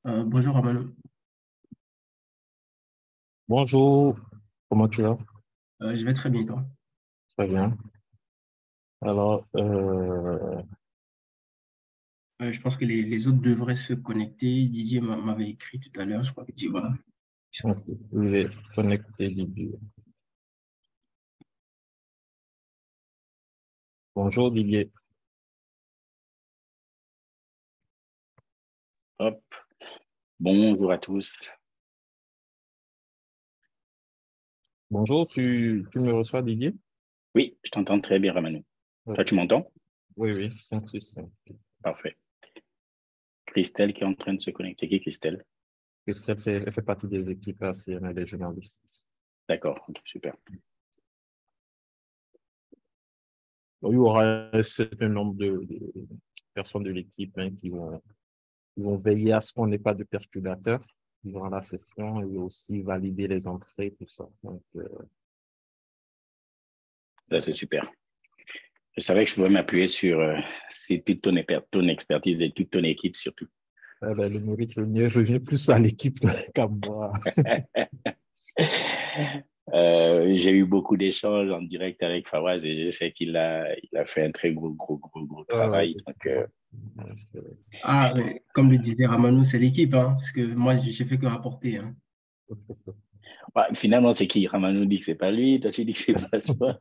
Bonjour Amano. Bonjour, comment tu vas? Je vais très bien toi. Très bien. Alors, Je pense que les autres devraient se connecter. Didier m'avait écrit tout à l'heure, je crois que tu vois. Ils sont- on est connecté Didier. Bonjour Didier. Hop. Bonjour à tous. Bonjour, tu me reçois Didier? Oui, je t'entends très bien, Ramanou. Toi, Ok. tu m'entends? Oui, oui, 5 Parfait. Christelle qui est en train de se connecter. Qui est Christelle? Elle fait partie des équipes ACN et des journalistes. D'accord, ok, super. Bon, il y aura un certain nombre de personnes de l'équipe qui vont veiller à ce qu'on n'ait pas de perturbateurs durant la session et aussi valider les entrées, tout ça. Donc, Ça, c'est super. Je savais que je pouvais m'appuyer sur c'est toute ton expertise et toute ton équipe surtout. le mérite le mieux revient plus à l'équipe qu'à moi. J'ai eu beaucoup d'échanges en direct avec Fawaz et je sais il a fait un très gros travail. Donc, Ah, comme le disait Ramanou, c'est l'équipe, hein, parce que moi, j'ai fait que rapporter, hein. ouais, finalement, c'est qui? Ramanou dit que c'est pas lui, toi tu dis que c'est pas toi.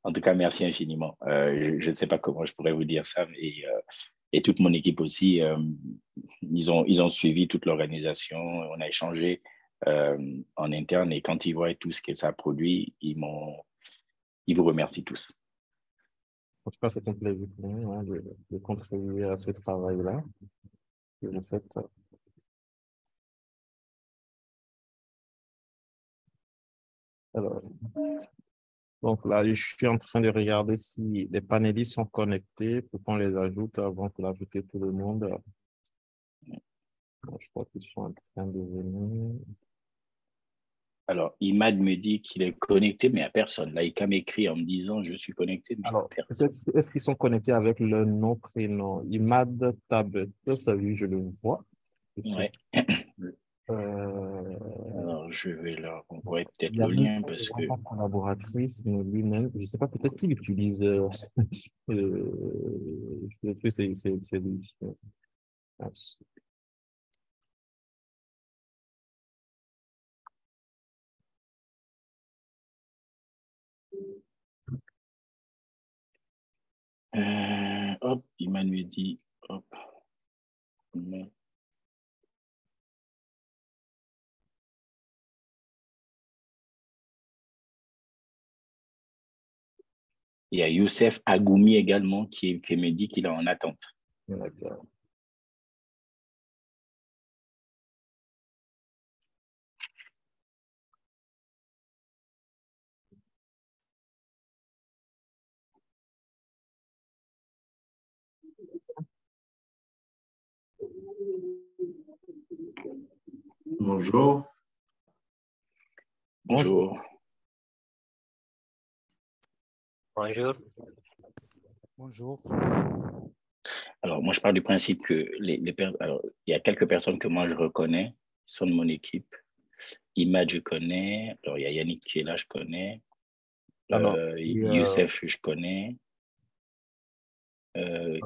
En tout cas, merci infiniment. Je ne sais pas comment je pourrais vous dire ça, et toute mon équipe aussi, ils ont suivi toute l'organisation, on a échangé en interne et quand ils voient tout ce que ça produit, ils vous remercient tous. En tout cas, c'est un plaisir pour nous hein, de contribuer à ce travail-là que vous faites. Alors, donc là, je suis en train de regarder si les panélistes sont connectés pour qu'on les ajoute avant d'ajouter tout le monde. Bon, je crois qu'ils sont en train de venir. Alors, Imad me dit qu'il est connecté, mais à personne. Laïka m'écrit en me disant je suis connecté, mais Alors, personne. peut-être, est-ce qu'ils sont connectés avec le nom, prénom? Imad Tabet, ça, oui, je le vois. Ouais. Euh, Alors, je vais leur envoyer peut-être le Yannick lien est parce que vraiment collaboratrice, mais lui-même, je ne sais pas, peut-être qu'il utilise. Je sais que c'est lui. hop, Imad me dit hop. Il y a Youssef Agoumi également qui me dit qu'il est en attente. D'accord. Bonjour. Bonjour. Bonjour. Bonjour. Bonjour. Alors, moi, je pars du principe que alors, il y a quelques personnes que moi, je reconnais, qui sont de mon équipe. Imad, je connais. Alors, il y a Yannick qui est là, je connais. Alors, Youssef, je connais.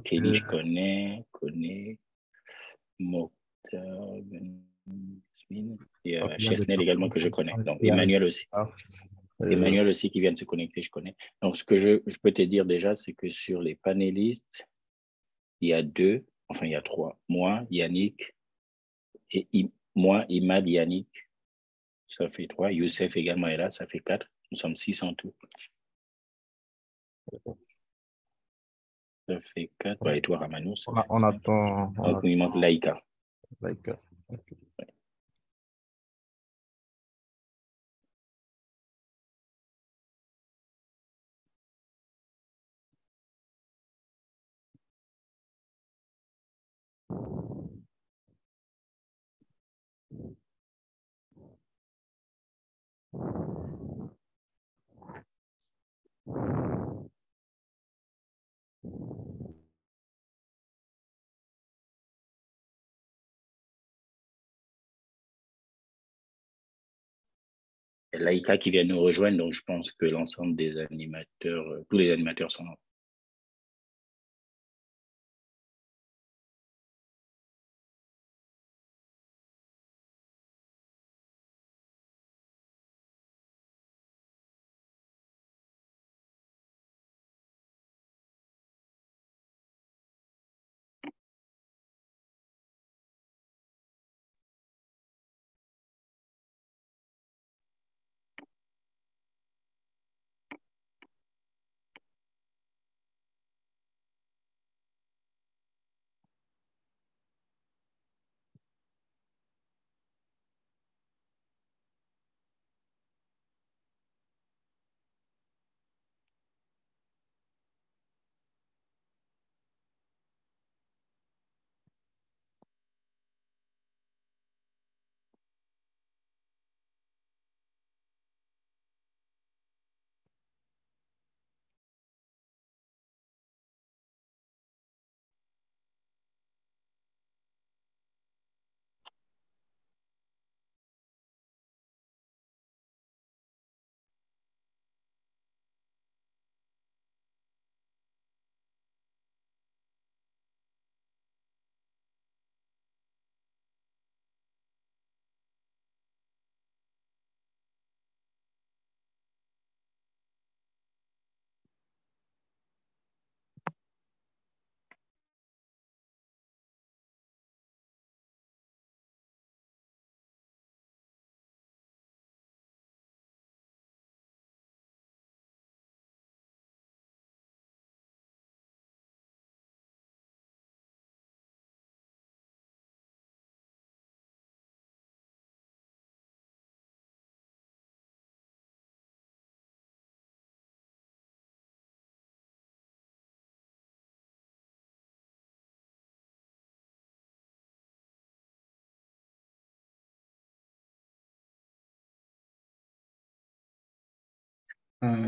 Kelly, je euh, connais. Mokhtar, Yasmine. Et il y a des Chesnel également personnes que je qui connais. sont Donc, réalisées. Euh, Emmanuel aussi qui vient de se connecter, je connais. Donc, ce que je peux te dire déjà, c'est que sur les panélistes, il y a deux, enfin, il y a trois. Moi, Yannick, moi, Imad, Yannick, ça fait trois. Youssef également est là, ça fait quatre. Nous sommes six en tout. Ça fait quatre. Ouais, et toi, Ramanou, ça fait on cinq. attend, Donc, il manque Laïka. like, Laïka qui vient nous rejoindre, donc je pense que l'ensemble des animateurs, tous les animateurs sont là.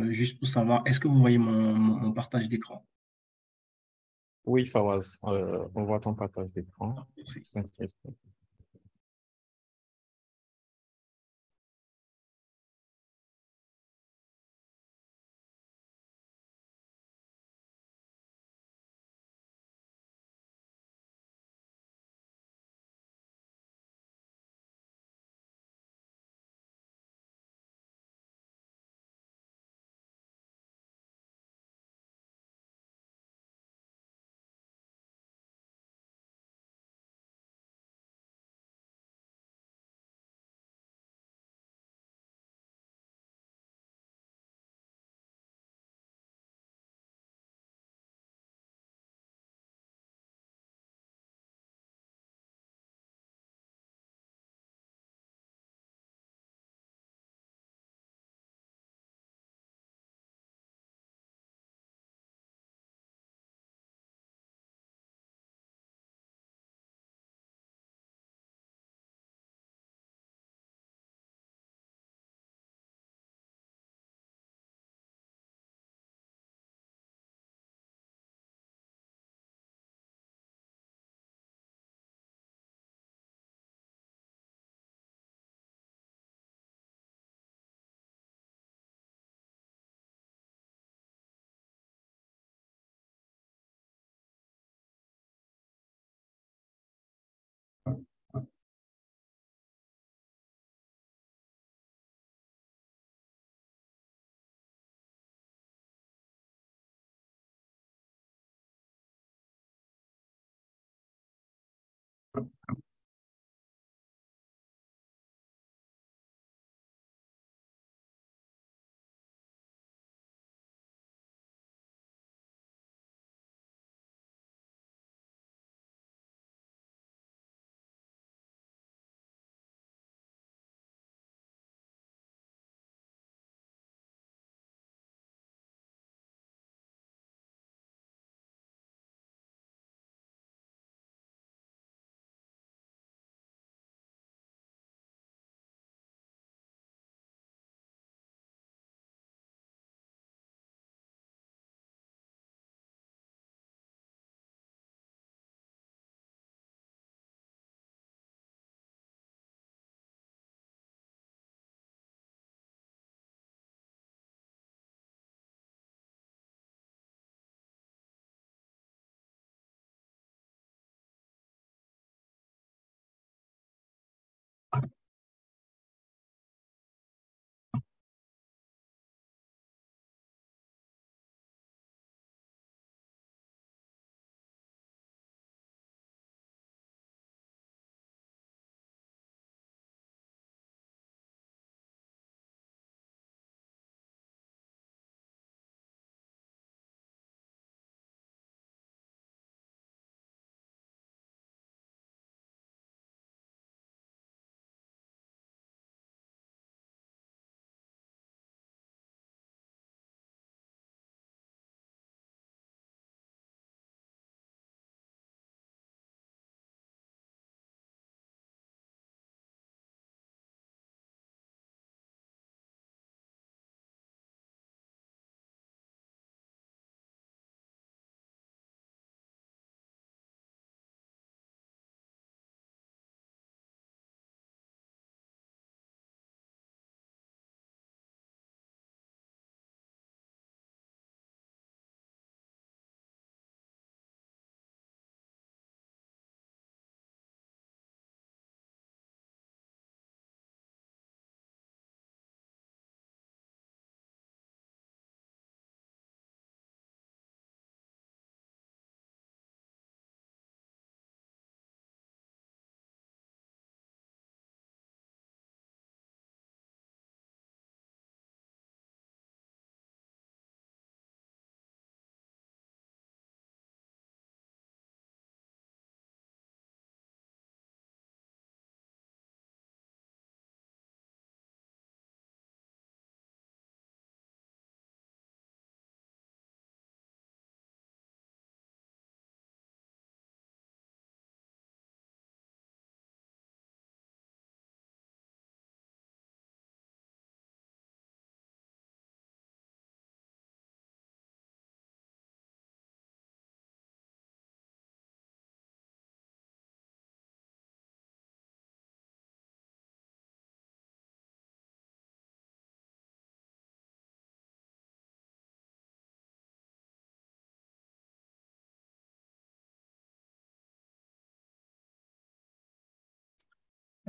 Juste pour savoir, est-ce que vous voyez mon partage d'écran? Oui, Fawaz, on voit ton partage d'écran. Merci. C'est intéressant.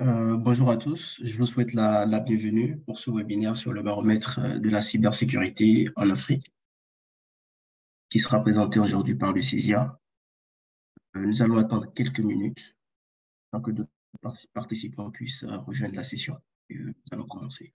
Bonjour à tous, je vous souhaite la bienvenue pour ce webinaire sur le baromètre de la cybersécurité en Afrique, qui sera présenté aujourd'hui par le CISIA. Nous allons attendre quelques minutes afin que d'autres participants puissent rejoindre la session. Et, nous allons commencer.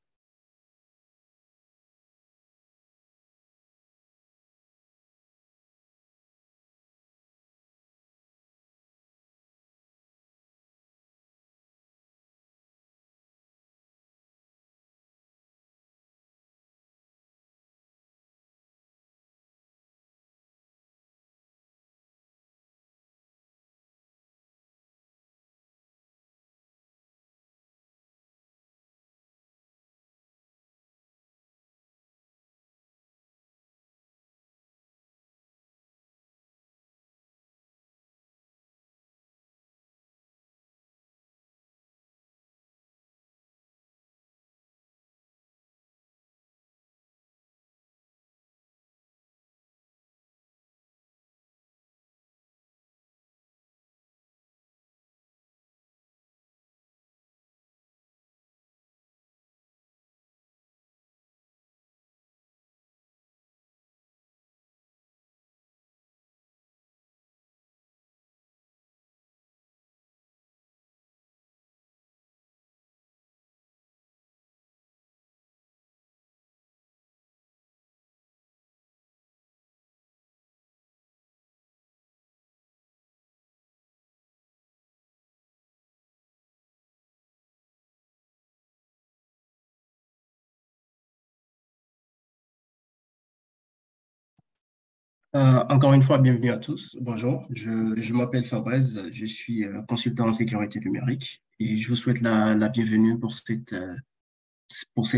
Encore une fois, bienvenue à tous. Bonjour, je m'appelle Fabrice, je suis consultant en sécurité numérique et je vous souhaite la bienvenue pour cette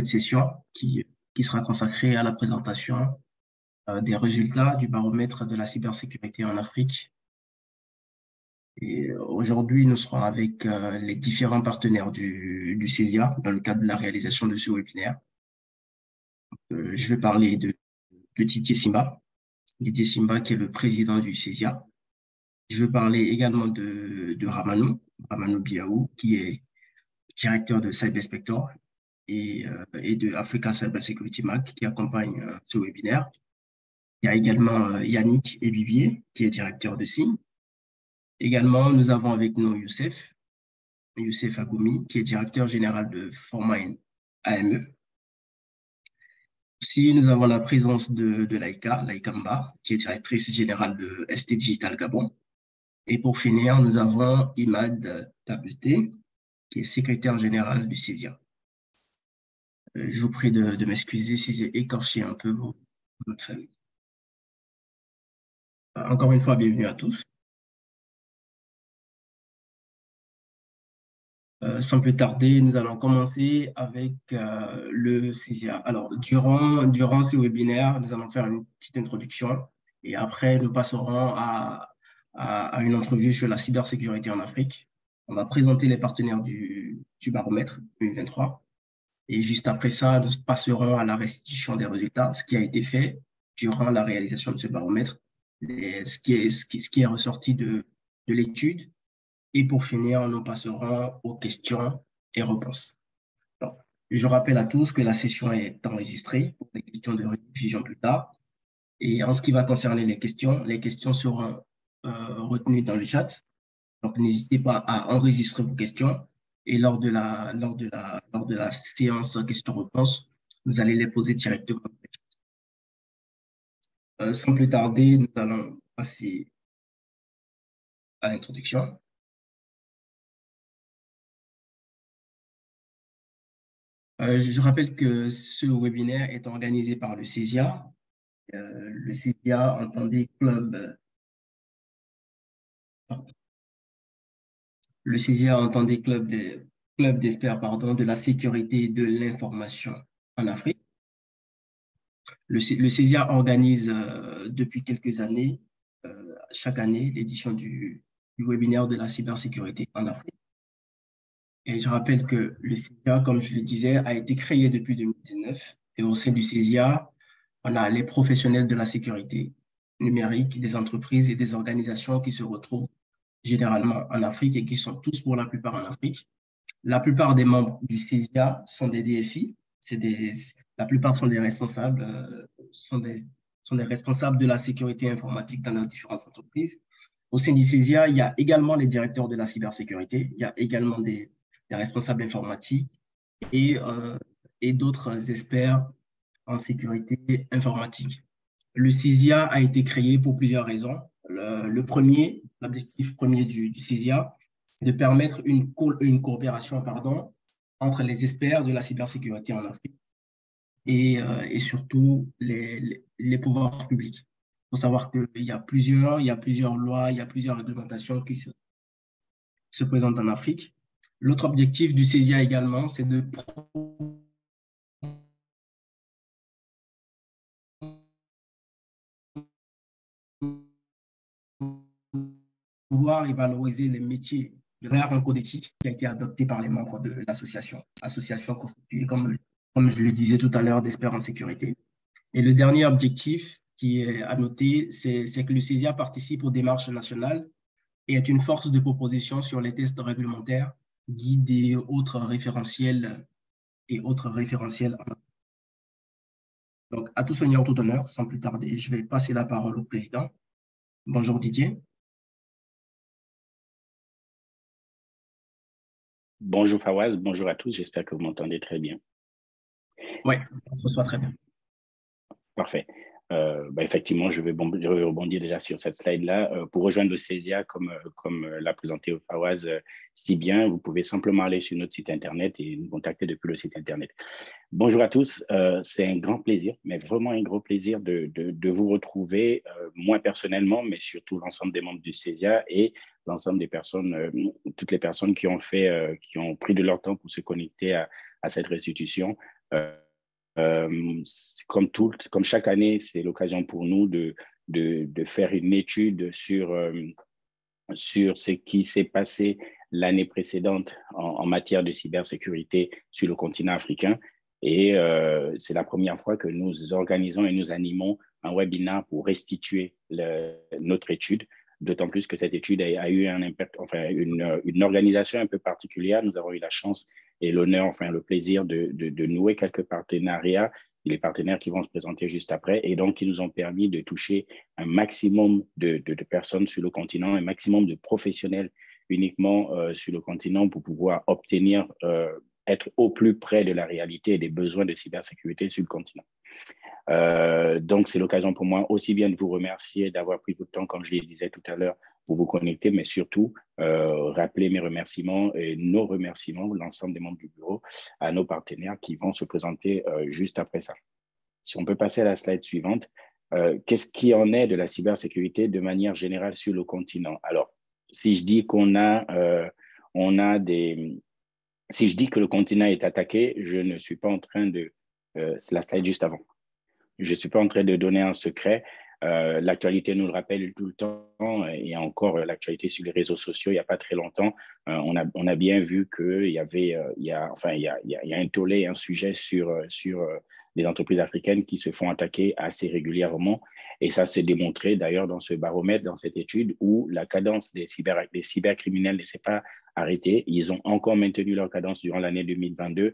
session qui sera consacrée à la présentation des résultats du baromètre de la cybersécurité en Afrique. Et aujourd'hui, nous serons avec les différents partenaires du CESIA dans le cadre de la réalisation de ce webinaire. Je vais parler de Didier Simba. Didier Simba, qui est le président du CESIA. Je veux parler également de Ramanou Biaou, qui est directeur de Cyberspector et de Africa Cyber Security Mag, qui accompagne ce webinaire. Il y a également Yannick Ebibier, qui est directeur de SIGN. Également, nous avons avec nous Youssef Agoumi, qui est directeur général de Formine AME. Aussi, nous avons la présence de Laïka Mba, qui est directrice générale de ST Digital Gabon. Et pour finir, nous avons Imad Tabeté, qui est secrétaire général du CESIA. Je vous prie de m'excuser si j'ai écorché un peu votre famille. Encore une fois, bienvenue à tous. Sans plus tarder, nous allons commencer avec le CESIA. Alors, durant ce webinaire, nous allons faire une petite introduction et après, nous passerons à une entrevue sur la cybersécurité en Afrique. On va présenter les partenaires du baromètre 2023. Et juste après ça, nous passerons à la restitution des résultats, ce qui a été fait durant la réalisation de ce baromètre, ce qui est ressorti de l'étude. Et pour finir, nous passerons aux questions et réponses. Donc, je rappelle à tous que la session est enregistrée pour les questions de rediffusion plus tard. Et en ce qui va concerner les questions seront retenues dans le chat. Donc, n'hésitez pas à enregistrer vos questions. Et lors de la séance questions-réponses, vous allez les poser directement. Sans plus tarder, nous allons passer à l'introduction. Je rappelle que ce webinaire est organisé par le CESIA. Le CESIA entendait club. Le CESIA entendait club d'experts de la sécurité de l'information en Afrique. Le CESIA organise depuis quelques années, chaque année, l'édition du webinaire de la cybersécurité en Afrique. Et je rappelle que le CESIA, comme je le disais, a été créé depuis 2019. Et au sein du CESIA, on a les professionnels de la sécurité numérique, des entreprises et des organisations qui se retrouvent généralement en Afrique et qui sont tous pour la plupart en Afrique. La plupart des membres du CESIA sont des DSI. La plupart sont des responsables, sont des responsables de la sécurité informatique dans leurs différentes entreprises. Au sein du CESIA, il y a également les directeurs de la cybersécurité. Il y a également des responsables informatiques et, et d'autres experts en sécurité informatique. Le CESIA a été créé pour plusieurs raisons. L'objectif premier du CESIA, c'est de permettre une coopération entre les experts de la cybersécurité en Afrique et surtout les pouvoirs publics. Il faut savoir qu'il y a plusieurs lois, il y a plusieurs réglementations qui se présentent en Afrique. L'autre objectif du CESIA également, c'est de pouvoir et valoriser les métiers de un code éthique qui a été adopté par les membres de l'association, association constituée, comme je le disais tout à l'heure, d'experts en sécurité. Et le dernier objectif qui est à noter, c'est que le CESIA participe aux démarches nationales et est une force de proposition sur les tests réglementaires, guides et autres référentiels. Donc, à tout seigneur, tout honneur, sans plus tarder, je vais passer la parole au président. Bonjour Didier. Bonjour Fawaz, bonjour à tous, j'espère que vous m'entendez très bien. Oui, on se reçoit très bien. Parfait. Effectivement, je vais rebondir déjà sur cette slide-là. Pour rejoindre le CESIA, comme l'a présenté Fawaz si bien, vous pouvez simplement aller sur notre site Internet et nous contacter depuis le site Internet. Bonjour à tous, c'est un grand plaisir, mais vraiment un gros plaisir de vous retrouver, moi personnellement, mais surtout l'ensemble des membres du CESIA et l'ensemble des personnes, toutes les personnes qui ont pris de leur temps pour se connecter à cette restitution. Comme chaque année, c'est l'occasion pour nous de faire une étude sur ce qui s'est passé l'année précédente en matière de cybersécurité sur le continent africain. Et c'est la première fois que nous organisons et nous animons un webinaire pour restituer notre étude, d'autant plus que cette étude a eu un impact, enfin une organisation un peu particulière. Nous avons eu la chance et l'honneur, enfin le plaisir de nouer quelques partenariats, les partenaires qui vont se présenter juste après, et donc qui nous ont permis de toucher un maximum de personnes sur le continent, un maximum de professionnels uniquement sur le continent pour pouvoir obtenir, être au plus près de la réalité et des besoins de cybersécurité sur le continent. Donc, c'est l'occasion pour moi aussi bien de vous remercier d'avoir pris votre temps, comme je le disais tout à l'heure, pour vous connecter, mais surtout rappeler mes remerciements et nos remerciements, l'ensemble des membres du bureau, à nos partenaires qui vont se présenter juste après ça. Si on peut passer à la slide suivante, qu'est-ce qui en est de la cybersécurité de manière générale sur le continent? Alors, si je dis si je dis que le continent est attaqué, je ne suis pas en train de... c'est la slide juste avant. Je ne suis pas en train de donner un secret. L'actualité nous le rappelle tout le temps, et encore l'actualité sur les réseaux sociaux, il n'y a pas très longtemps, on a bien vu qu'il y avait, il y a un tollé, un sujet sur les entreprises africaines qui se font attaquer assez régulièrement. Et ça s'est démontré d'ailleurs dans ce baromètre, dans cette étude, où la cadence des cybercriminels ne s'est pas arrêtée. Ils ont encore maintenu leur cadence durant l'année 2022.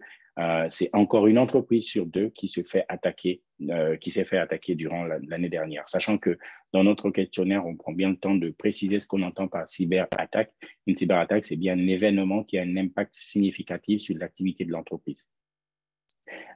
C'est encore une entreprise sur deux qui s'est fait attaquer durant l'année dernière. Sachant que dans notre questionnaire, on prend bien le temps de préciser ce qu'on entend par cyberattaque. Une cyberattaque, c'est bien un événement qui a un impact significatif sur l'activité de l'entreprise.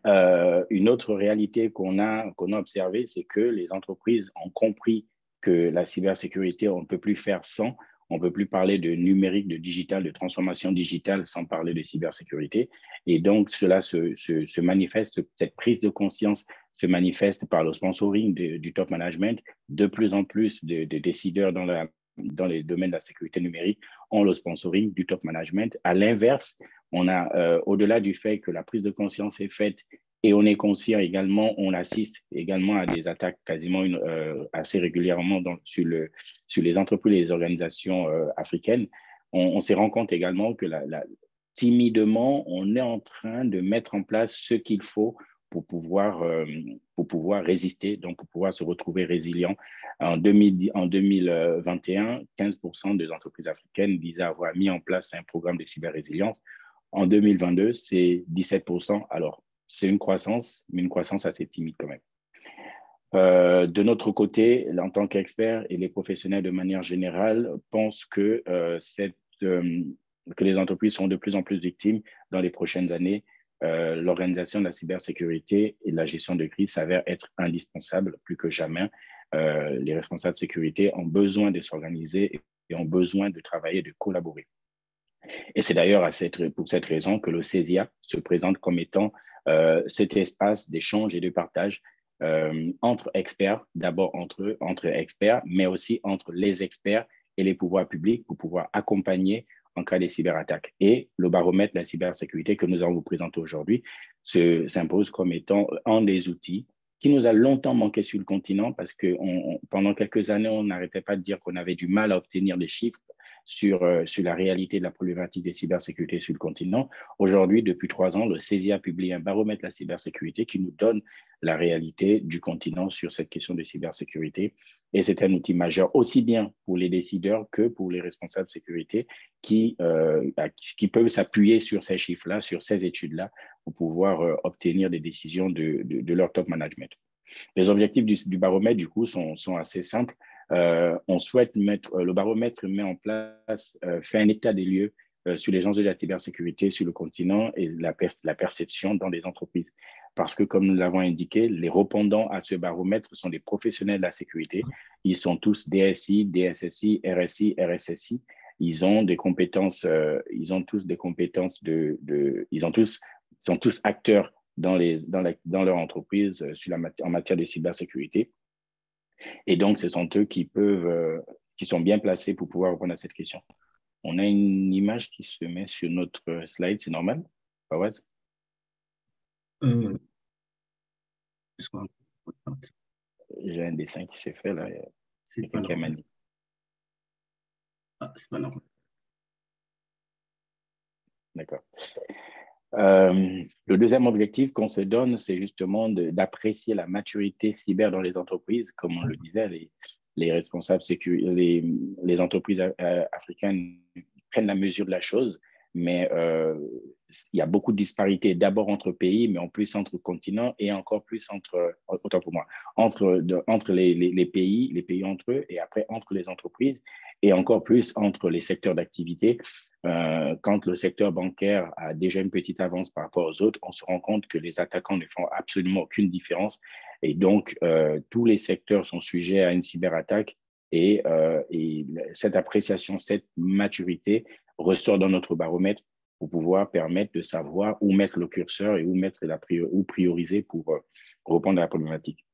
Une autre réalité qu'on a observée, c'est que les entreprises ont compris que la cybersécurité, on ne peut plus faire sans. On ne peut plus parler de numérique, de digital, de transformation digitale sans parler de cybersécurité. Et donc, cela se manifeste, cette prise de conscience se manifeste par le sponsoring du top management. De plus en plus de décideurs dans les domaines de la sécurité numérique ont le sponsoring du top management. À l'inverse, on a, au-delà du fait que la prise de conscience est faite et on est conscient également, on assiste également à des attaques quasiment assez régulièrement sur les entreprises et les organisations africaines. On se rend compte également que timidement, on est en train de mettre en place ce qu'il faut pour pouvoir résister, donc pour pouvoir se retrouver résilient. En 2021, 15% des entreprises africaines disaient avoir mis en place un programme de cyber-résilience. En 2022, c'est 17%. Alors, c'est une croissance, mais une croissance assez timide quand même. De notre côté, en tant qu'experts et les professionnels de manière générale pensent que les entreprises seront de plus en plus victimes dans les prochaines années. L'organisation de la cybersécurité et de la gestion de crise s'avère être indispensable plus que jamais. Les responsables de sécurité ont besoin de s'organiser et ont besoin de travailler, de collaborer. Et c'est d'ailleurs pour cette raison que le CESIA se présente comme étant cet espace d'échange et de partage entre experts, d'abord entre experts, mais aussi entre les experts et les pouvoirs publics pour pouvoir accompagner en cas de cyberattaque. Et le baromètre de la cybersécurité que nous allons vous présenter aujourd'hui s'impose comme étant un des outils qui nous a longtemps manqué sur le continent parce que pendant quelques années, on n'arrêtait pas de dire qu'on avait du mal à obtenir des chiffres sur la réalité de la problématique de cybersécurité sur le continent. Aujourd'hui, depuis 3 ans, le CESIA publie un baromètre de la cybersécurité qui nous donne la réalité du continent sur cette question de cybersécurité. Et c'est un outil majeur aussi bien pour les décideurs que pour les responsables de sécurité qui peuvent s'appuyer sur ces chiffres-là, sur ces études-là, pour pouvoir obtenir des décisions de leur top management. Les objectifs du baromètre, du coup, sont assez simples. On souhaite le baromètre met en place, fait un état des lieux sur les enjeux de la cybersécurité sur le continent et la perception dans les entreprises. Parce que, comme nous l'avons indiqué, les répondants à ce baromètre sont des professionnels de la sécurité. Ils sont tous DSI, DSSI, RSI, RSSI. Ils ont des compétences, ils sont tous acteurs dans leur entreprise en matière de cybersécurité. Et donc, ce sont eux qui sont bien placés pour pouvoir répondre à cette question. On a une image qui se met sur notre slide, c'est normal, Fawaz? J'ai un dessin qui s'est fait là. C'est pas normal. C'est pas normal. D'accord. Le deuxième objectif qu'on se donne, c'est justement d'apprécier la maturité cyber dans les entreprises. Comme on le disait, les responsables les entreprises africaines prennent la mesure de la chose, mais il y a beaucoup de disparités d'abord entre pays, mais en plus entre continents et encore plus autant pour moi, entre les pays entre eux et après entre les entreprises et encore plus entre les secteurs d'activité. Quand le secteur bancaire a déjà une petite avance par rapport aux autres, on se rend compte que les attaquants ne font absolument aucune différence. Et donc, tous les secteurs sont sujets à une cyberattaque et cette appréciation, cette maturité ressort dans notre baromètre pour pouvoir permettre de savoir où mettre le curseur et où prioriser pour répondre à la problématique.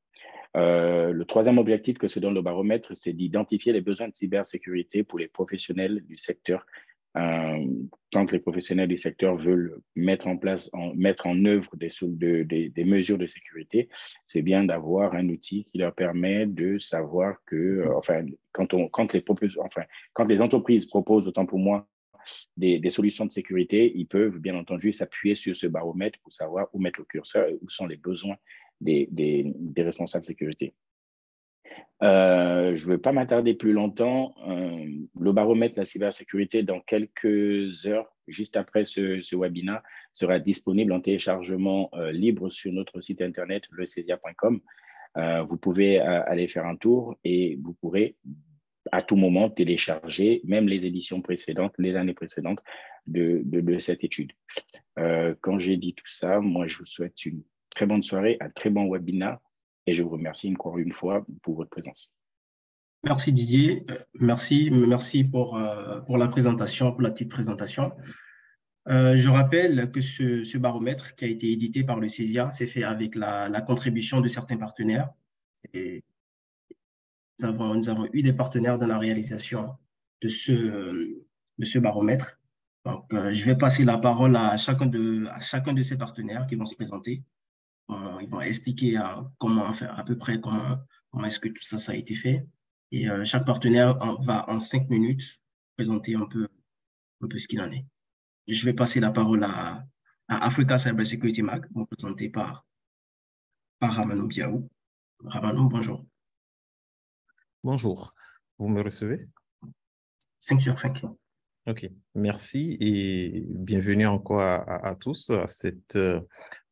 Le troisième objectif que se donne le baromètre, c'est d'identifier les besoins de cybersécurité pour les professionnels du secteur. Quand les professionnels du secteur veulent mettre en œuvre des mesures de sécurité, c'est bien d'avoir un outil qui leur permet de savoir que, quand les entreprises proposent, autant pour moi, des solutions de sécurité, ils peuvent bien entendu s'appuyer sur ce baromètre pour savoir où mettre le curseur et où sont les besoins des responsables de sécurité. Je ne veux pas m'attarder plus longtemps. Le baromètre de la cybersécurité, dans quelques heures, juste après ce webinaire, sera disponible en téléchargement libre sur notre site internet, lecesia.com. Vous pouvez aller faire un tour et vous pourrez à tout moment télécharger même les éditions précédentes, les années précédentes de cette étude. Quand j'ai dit tout ça, moi, je vous souhaite une très bonne soirée, un très bon webinaire. Et je vous remercie encore une fois pour votre présence. Merci Didier, merci pour la présentation, pour la petite présentation. Je rappelle que ce baromètre qui a été édité par le CESIA s'est fait avec la contribution de certains partenaires. Et nous avons eu des partenaires dans la réalisation de ce baromètre. Donc, je vais passer la parole à chacun de ces partenaires qui vont se présenter. Ils vont expliquer comment faire, à peu près comment est-ce que tout ça a été fait. Et chaque partenaire va en 5 minutes présenter un peu ce qu'il en est. Je vais passer la parole à Africa Cyber Security Mag, représenté par Ramanou Biaou. Ramanou, bonjour. Bonjour, vous me recevez? 5 sur 5. OK, merci et bienvenue encore à tous à cette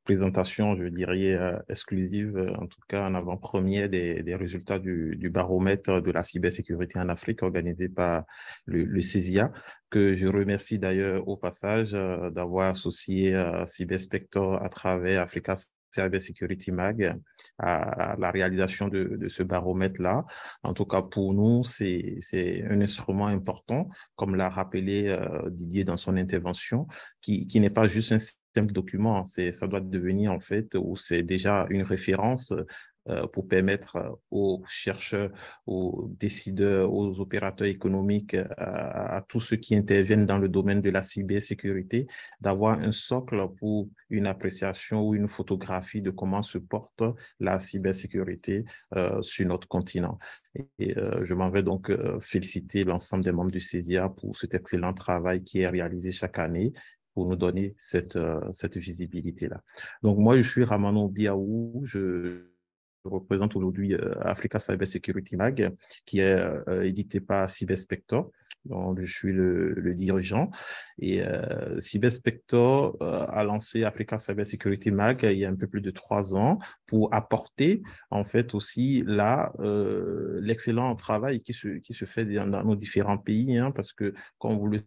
présentation, je dirais, exclusive, en tout cas en avant-première des résultats du baromètre de la cybersécurité en Afrique organisé par le CESIA, que je remercie d'ailleurs au passage d'avoir associé Cyberspector à travers Africa Cyber Security Mag à la réalisation de ce baromètre-là. En tout cas, pour nous, c'est un instrument important, comme l'a rappelé Didier dans son intervention, qui n'est pas juste un simple document, ça doit devenir en fait, ou c'est déjà une référence pour permettre aux chercheurs, aux décideurs, aux opérateurs économiques, à tous ceux qui interviennent dans le domaine de la cybersécurité, d'avoir un socle pour une appréciation ou une photographie de comment se porte la cybersécurité sur notre continent. Et je m'en vais donc féliciter l'ensemble des membres du CESIA pour cet excellent travail qui est réalisé chaque année pour nous donner cette visibilité-là. Donc, moi, je suis Ramano Biaou, je représente aujourd'hui Africa Cyber Security Mag, qui est édité par Cyberspector, dont je suis le dirigeant. Et Cyberspector a lancé Africa Cyber Security Mag il y a un peu plus de 3 ans pour apporter en fait aussi là l'excellent travail qui se fait dans nos différents pays, hein, parce que comme vous le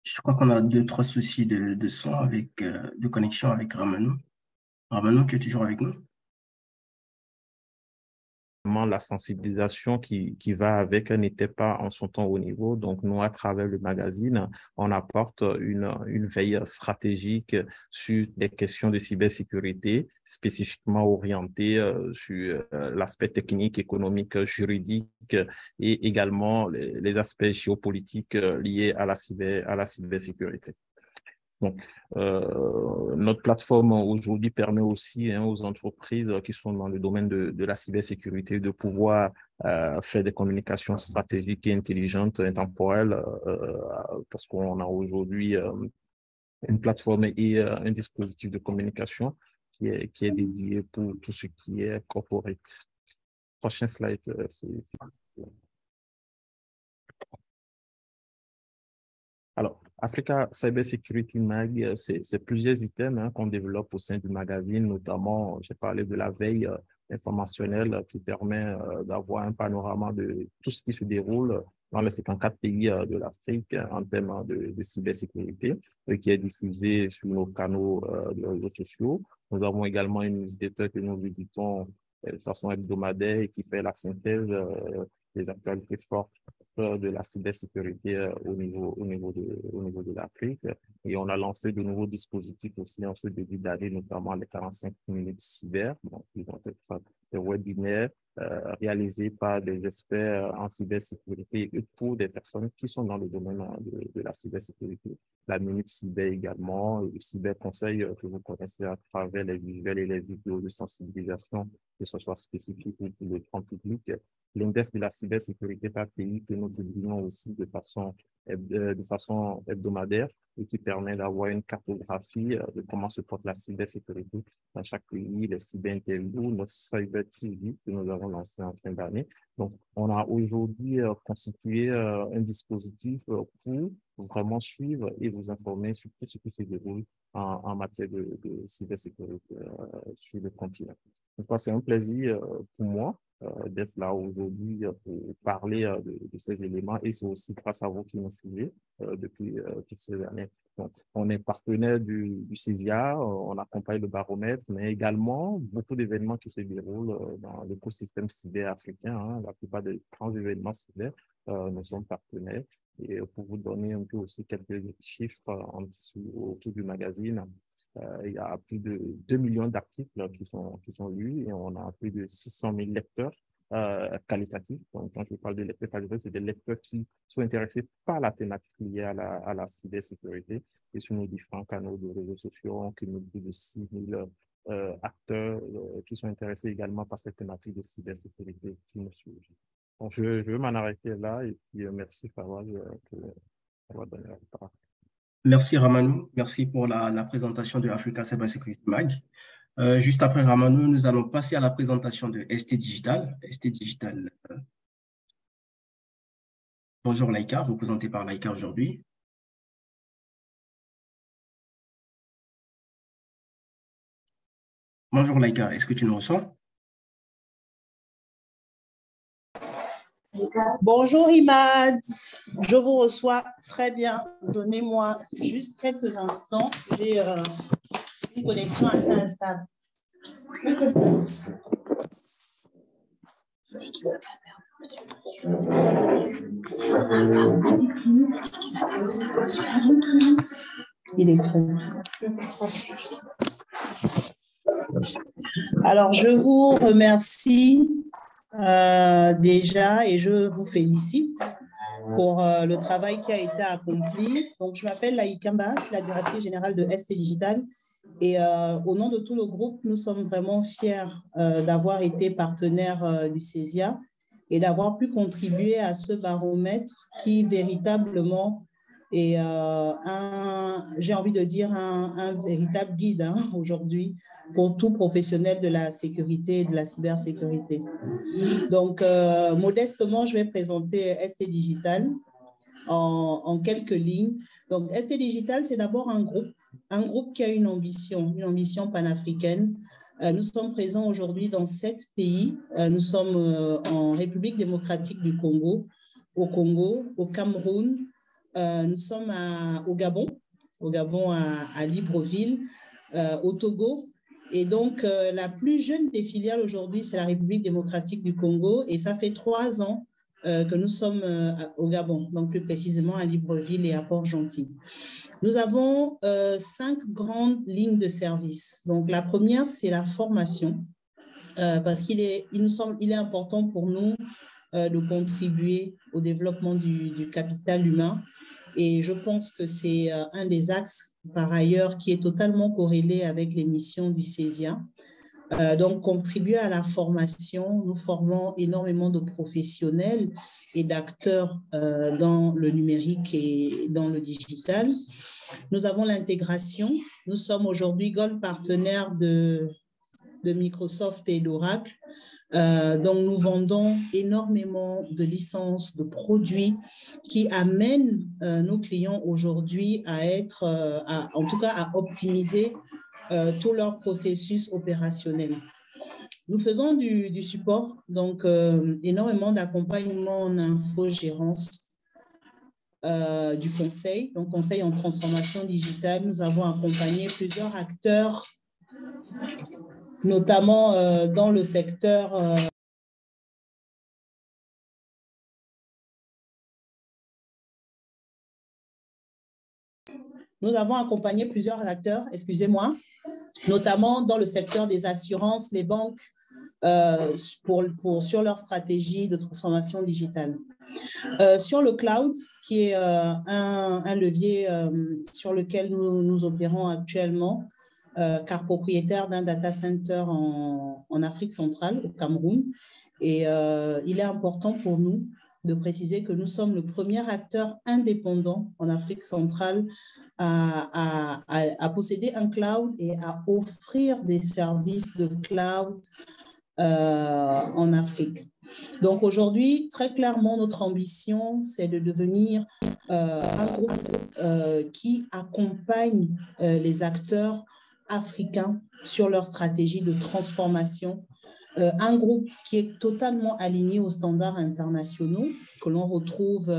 Je crois qu'on a deux, trois soucis de son avec, de connexion avec Ramano. Ramano, tu es toujours avec nous? la sensibilisation qui va avec n'était pas en son temps au niveau. Donc, nous, à travers le magazine, on apporte une veille stratégique sur des questions de cybersécurité, spécifiquement orientées sur l'aspect technique, économique, juridique et également les aspects géopolitiques liés à la cybersécurité. Donc, notre plateforme aujourd'hui permet aussi aux entreprises qui sont dans le domaine de la cybersécurité de pouvoir faire des communications stratégiques et intelligentes, intemporelles, parce qu'on a aujourd'hui une plateforme et un dispositif de communication qui est dédié pour tout ce qui est corporate. Prochain slide, Alors, Africa Cyber Security Mag, c'est plusieurs items qu'on développe au sein du magazine, notamment, j'ai parlé de la veille informationnelle qui permet d'avoir un panorama de tout ce qui se déroule dans les 54 pays de l'Afrique en termes de cybersécurité, qui est diffusé sur nos canaux de réseaux sociaux. Nous avons également une newsletter que nous éditons de façon hebdomadaire et qui fait la synthèse des actualités fortes de la cybersécurité au niveau de l'Afrique. Et on a lancé de nouveaux dispositifs aussi en ce début d'année, notamment les 45 minutes cyber, donc, qui vont être des webinaires réalisés par des experts en cybersécurité et pour des personnes qui sont dans le domaine de la cybersécurité. La minute cyber également, le cyberconseil que vous connaissez à travers les visuels et les vidéos de sensibilisation, que ce soit spécifique ou pour le grand public. L'index de la cybersécurité par pays que nous publions aussi de façon hebdomadaire et qui permet d'avoir une cartographie de comment se porte la cybersécurité dans chaque pays, les cyberinterviews, notre Cyber TV que nous avons lancé en fin d'année. Donc, on a aujourd'hui constitué un dispositif pour vraiment suivre et vous informer sur tout ce qui se déroule en matière de cybersécurité sur le continent. Donc, c'est un plaisir pour moi d'être là aujourd'hui pour parler de ces éléments et c'est aussi grâce à vous qui nous suivez depuis toutes ces années. Donc, on est partenaire du CESIA, on accompagne le baromètre, mais également beaucoup d'événements qui se déroulent dans l'écosystème cyber africain. Hein, la plupart des grands événements cyber, nous sommes partenaires. Et pour vous donner un peu aussi quelques chiffres autour du magazine, il y a plus de 2 millions d'articles qui sont lus et on a plus de 600 000 lecteurs qualitatifs. Donc, quand je parle de lecteurs qualitatifs, c'est des lecteurs qui sont intéressés par la thématique liée à la cybersécurité et sur nos différents canaux de réseaux sociaux, on cumule plus de 6 000 acteurs qui sont intéressés également par cette thématique de cybersécurité qui nous suivent. Donc, je vais m'en arrêter là et puis merci Fawaz pour avoir donné la parole. Merci Ramano, merci pour la présentation de Africa Cyber Security Mag. Juste après Ramanou, nous allons passer à la présentation de ST Digital. ST Digital, bonjour Laïka, représenté par Laïka aujourd'hui. Bonjour Laïka, est-ce que tu nous reçois? Bonjour Imad, je vous reçois très bien. Donnez-moi juste quelques instants, j'ai une connexion assez instable. Il est prêt. Alors, je vous remercie déjà et je vous félicite pour le travail qui a été accompli. Donc, je m'appelle Laïka Mba, je suis la directrice générale de ST Digital et au nom de tout le groupe, nous sommes vraiment fiers d'avoir été partenaires du CESIA et d'avoir pu contribuer à ce baromètre qui véritablement est j'ai envie de dire, un véritable guide aujourd'hui pour tout professionnel de la sécurité et de la cybersécurité. Donc, modestement, je vais présenter ST Digital en quelques lignes. Donc, ST Digital, c'est d'abord un groupe qui a une ambition panafricaine. Nous sommes présents aujourd'hui dans 7 pays. Nous sommes en République démocratique du Congo, au Cameroun, nous sommes au Gabon à Libreville, au Togo. Et donc, la plus jeune des filiales aujourd'hui, c'est la République démocratique du Congo. Et ça fait 3 ans que nous sommes au Gabon, donc plus précisément à Libreville et à Port-Gentil. Nous avons 5 grandes lignes de service. Donc, la première, c'est la formation, parce qu'il est important pour nous de contribuer au développement du capital humain. Et je pense que c'est un des axes, par ailleurs, qui est totalement corrélé avec les missions du CESIA. Donc, contribuer à la formation, nous formons énormément de professionnels et d'acteurs dans le numérique et dans le digital. Nous avons l'intégration. Nous sommes aujourd'hui Gold partenaire de Microsoft et d'Oracle. Donc, nous vendons énormément de licences, de produits qui amènent nos clients aujourd'hui à en tout cas, à optimiser tout leur processus opérationnel. Nous faisons du support, donc énormément d'accompagnement en infogérance, du conseil, donc conseil en transformation digitale. Nous avons accompagné plusieurs acteurs, notamment dans le secteur nous avons accompagné plusieurs acteurs, excusez-moi, notamment dans le secteur des assurances, les banques, sur leur stratégie de transformation digitale. Sur le cloud, qui est un levier sur lequel nous opérons actuellement, car propriétaire d'un data center en Afrique centrale, au Cameroun. Et il est important pour nous de préciser que nous sommes le premier acteur indépendant en Afrique centrale à posséder un cloud et à offrir des services de cloud en Afrique. Donc aujourd'hui, très clairement, notre ambition, c'est de devenir un groupe qui accompagne les acteurs africains sur leur stratégie de transformation. Un groupe qui est totalement aligné aux standards internationaux que l'on retrouve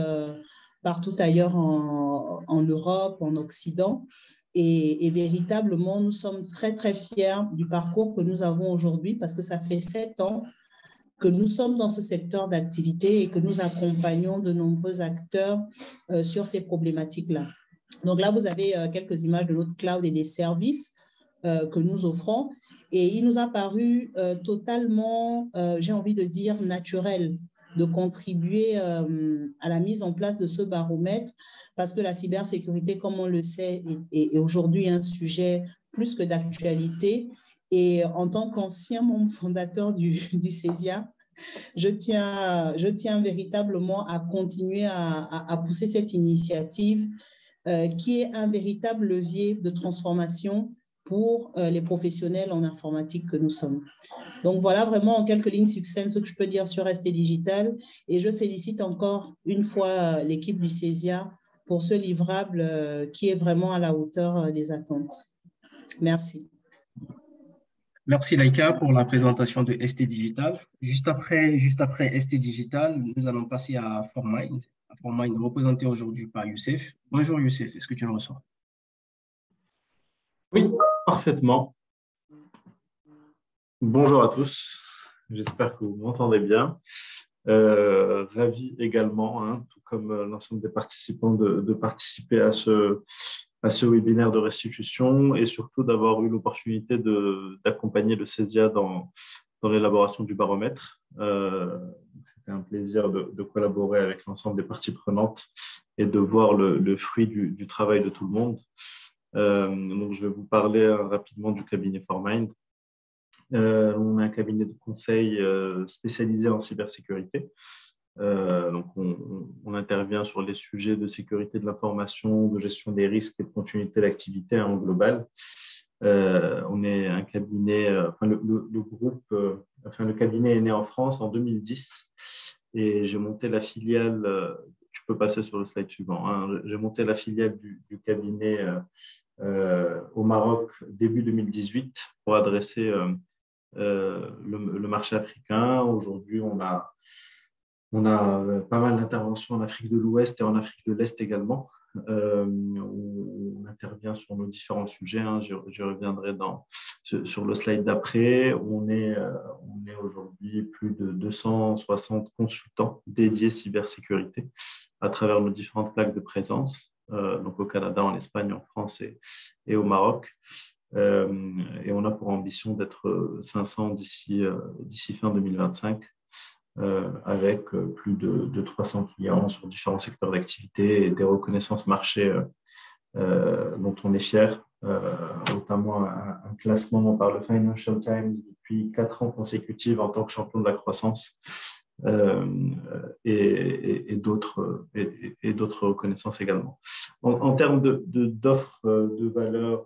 partout ailleurs en Europe, en Occident. Et véritablement, nous sommes très, très fiers du parcours que nous avons aujourd'hui parce que ça fait 7 ans que nous sommes dans ce secteur d'activité et que nous accompagnons de nombreux acteurs sur ces problématiques-là. Donc là, vous avez quelques images de notre cloud et des services que nous offrons. Et il nous a paru totalement, j'ai envie de dire, naturel de contribuer à la mise en place de ce baromètre parce que la cybersécurité, comme on le sait, est aujourd'hui un sujet plus que d'actualité. Et en tant qu'ancien membre fondateur du CESIA, je tiens véritablement à continuer à pousser cette initiative qui est un véritable levier de transformation pour les professionnels en informatique que nous sommes. Donc, voilà vraiment en quelques lignes succinctes ce que je peux dire sur ST Digital. Et je félicite encore une fois l'équipe du CESIA pour ce livrable qui est vraiment à la hauteur des attentes. Merci. Merci Laïka pour la présentation de ST Digital. Juste après ST Digital, nous allons passer à Formmind. Formmind représenté aujourd'hui par Youssef. Bonjour Youssef, est-ce que tu me reçois? Oui, parfaitement. Bonjour à tous. J'espère que vous m'entendez bien. Ravi également, hein, tout comme l'ensemble des participants, de participer à ce webinaire de restitution et surtout d'avoir eu l'opportunité d'accompagner le CESIA dans l'élaboration du baromètre. C'était un plaisir de collaborer avec l'ensemble des parties prenantes et de voir le fruit du travail de tout le monde. Donc, je vais vous parler rapidement du cabinet Formmind. On a un cabinet de conseil spécialisé en cybersécurité. Donc, on intervient sur les sujets de sécurité de l'information, de gestion des risques et de continuité d'activité en global. On est un cabinet, le cabinet est né en France en 2010 et j'ai monté la filiale, tu peux passer sur le slide suivant, hein, j'ai monté la filiale du cabinet au Maroc début 2018 pour adresser le marché africain. Aujourd'hui, on a pas mal d'interventions en Afrique de l'Ouest et en Afrique de l'Est également. On intervient sur nos différents sujets, hein. Je reviendrai sur le slide d'après. On est aujourd'hui plus de 260 consultants dédiés cybersécurité à travers nos différentes plaques de présence, donc au Canada, en Espagne, en France et au Maroc. Et on a pour ambition d'être 500 d'ici fin 2025. Avec plus de 300 clients sur différents secteurs d'activité et des reconnaissances marché dont on est fier, notamment un classement par le Financial Times depuis 4 ans consécutifs en tant que champion de la croissance et d'autres reconnaissances également. En termes d'offres de valeur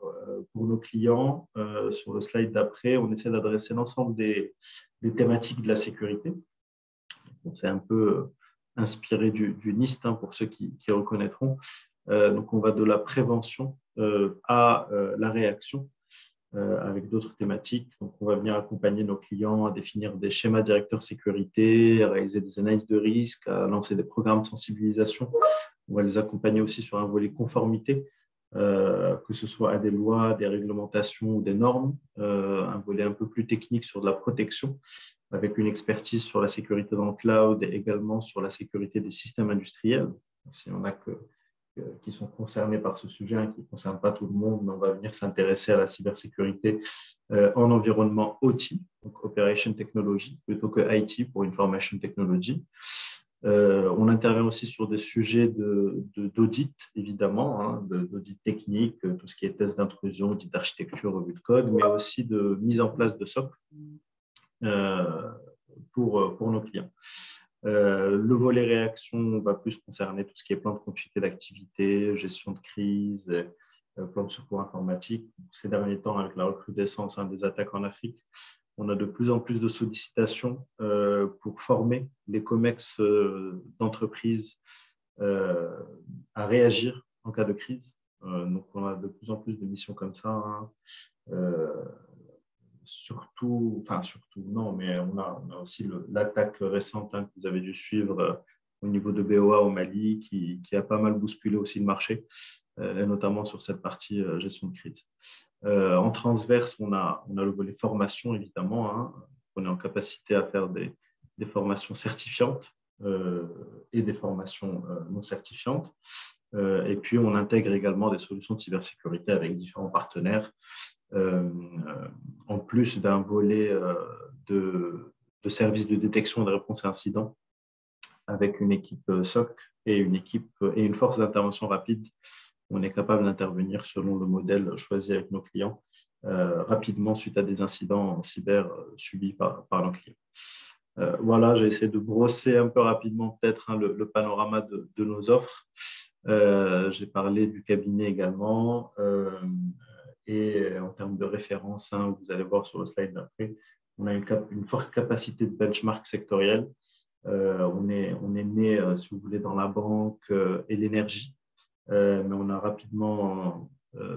pour nos clients, sur le slide d'après, on essaie d'adresser l'ensemble des thématiques de la sécurité. On s'est un peu inspiré du NIST, hein, pour ceux qui reconnaîtront. Donc, on va de la prévention à la réaction avec d'autres thématiques. Donc, on va venir accompagner nos clients à définir des schémas directeurs sécurité, à réaliser des analyses de risque, à lancer des programmes de sensibilisation. On va les accompagner aussi sur un volet conformité, que ce soit à des lois, des réglementations ou des normes, un volet un peu plus technique sur de la protection, avec une expertise sur la sécurité dans le cloud et également sur la sécurité des systèmes industriels. S'il y en a qui sont concernés par ce sujet, hein, qui ne concerne pas tout le monde, mais on va venir s'intéresser à la cybersécurité en environnement OT, donc Operation Technology, plutôt que IT pour Information Technology. On intervient aussi sur des sujets d'audit, évidemment, hein, d'audit technique, tout ce qui est test d'intrusion, audit d'architecture, revue de code, mais aussi de mise en place de SOC pour nos clients. Le volet réaction va plus concerner tout ce qui est plan de continuité d'activité, gestion de crise, plan de secours informatique. Ces derniers temps, avec la recrudescence des attaques en Afrique, on a de plus en plus de sollicitations pour former les COMEX d'entreprises à réagir en cas de crise. Donc, on a de plus en plus de missions comme ça, hein. Surtout non, mais on a aussi l'attaque récente, hein, que vous avez dû suivre au niveau de BOA au Mali, qui a pas mal bousculé aussi le marché, et notamment sur cette partie gestion de crise. En transverse, on a le volet formation, évidemment, hein. On est en capacité à faire des formations certifiantes et des formations non certifiantes. Et puis, on intègre également des solutions de cybersécurité avec différents partenaires, en plus d'un volet de services de détection et de réponse à incidents avec une équipe SOC et une force d'intervention rapide. On est capable d'intervenir selon le modèle choisi avec nos clients rapidement suite à des incidents cyber subis par nos clients. Voilà, j'ai essayé de brosser un peu rapidement peut-être, hein, le panorama de nos offres. J'ai parlé du cabinet également et en termes de référence, hein, vous allez voir sur le slide d'après, on a une forte capacité de benchmark sectoriel. On est né, si vous voulez, dans la banque et l'énergie, mais on a rapidement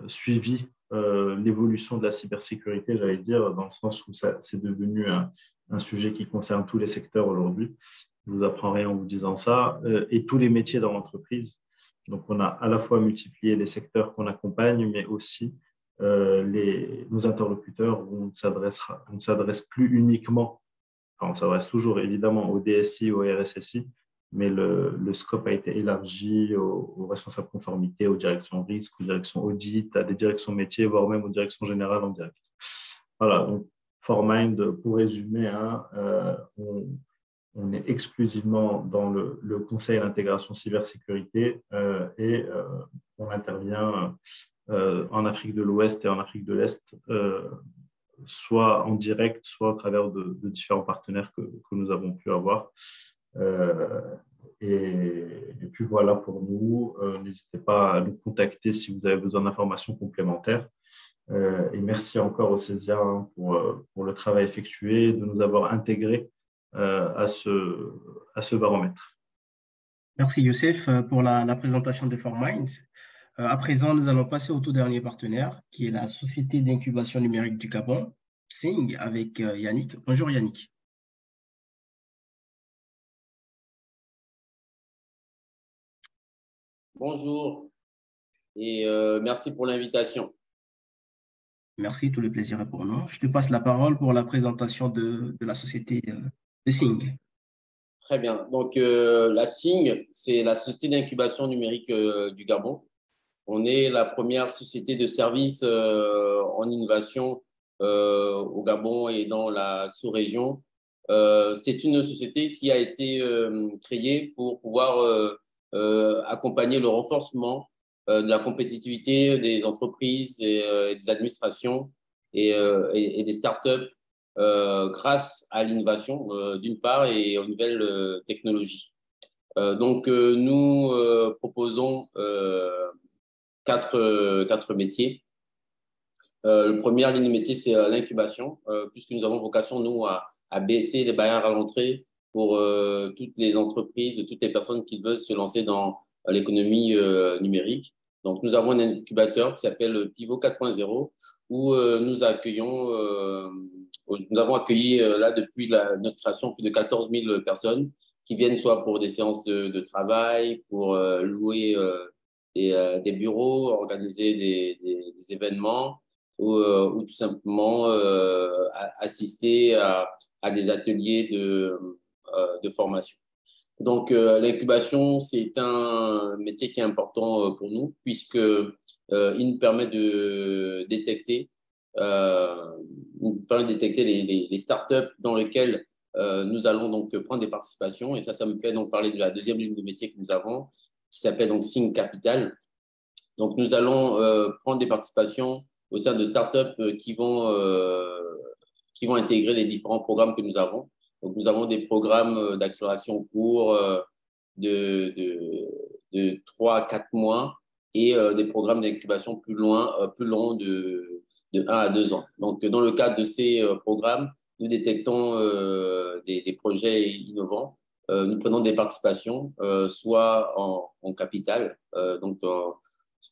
suivi l'évolution de la cybersécurité, j'allais dire, dans le sens où c'est devenu un sujet qui concerne tous les secteurs aujourd'hui. Je ne vous apprends rien en vous disant ça, et tous les métiers dans l'entreprise. Donc, on a à la fois multiplié les secteurs qu'on accompagne, mais aussi nos interlocuteurs, où on ne s'adresse plus uniquement, enfin, on s'adresse toujours évidemment au DSI, au RSSI, mais le scope a été élargi aux responsables conformité, aux directions risques, aux directions audit, à des directions métiers, voire même aux directions générales en direct. Voilà, donc ForMind, pour résumer, hein, on est exclusivement dans le conseil à l'intégration cybersécurité et on intervient en Afrique de l'Ouest et en Afrique de l'Est, soit en direct, soit à travers de différents partenaires que nous avons pu avoir. Et puis voilà pour nous. N'hésitez pas à nous contacter si vous avez besoin d'informations complémentaires. Et merci encore au CESIA pour le travail effectué, de nous avoir intégrés à ce baromètre. Merci Youssef pour la présentation de ForMind. À présent, nous allons passer au tout dernier partenaire, qui est la Société d'incubation numérique du Gabon, SING, avec Yannick. Bonjour Yannick. Bonjour et merci pour l'invitation. Merci, tout le plaisir est pour nous. Je te passe la parole pour la présentation de la société de SING. Très bien. Donc, la SING, c'est la Société d'incubation numérique du Gabon. On est la première société de services en innovation au Gabon et dans la sous-région. C'est une société qui a été créée pour pouvoir accompagner le renforcement de la compétitivité des entreprises et des administrations et des startups grâce à l'innovation d'une part et aux nouvelles technologies. Donc, nous proposons quatre métiers. Le premier ligne de métier, c'est l'incubation, puisque nous avons vocation, nous, à baisser les barrières à l'entrée pour toutes les entreprises, toutes les personnes qui veulent se lancer dans l'économie numérique. Donc, nous avons un incubateur qui s'appelle Pivot 4.0, où nous avons accueilli là depuis notre création plus de 14 000 personnes qui viennent soit pour des séances de travail, pour louer des bureaux, organiser des événements ou tout simplement assister à des ateliers de formation. Donc, l'incubation, c'est un métier qui est important pour nous puisque il nous permet de détecter, les startups dans lesquelles nous allons donc prendre des participations. Et ça me fait donc parler de la deuxième ligne de métier que nous avons, qui s'appelle donc SING Capital. Donc, nous allons prendre des participations au sein de startups qui vont intégrer les différents programmes que nous avons. Donc, nous avons des programmes d'accélération courts de 3 à 4 mois et des programmes d'incubation plus longs de 1 à 2 ans. Donc, dans le cadre de ces programmes, nous détectons des projets innovants. Nous prenons des participations, soit en capital, donc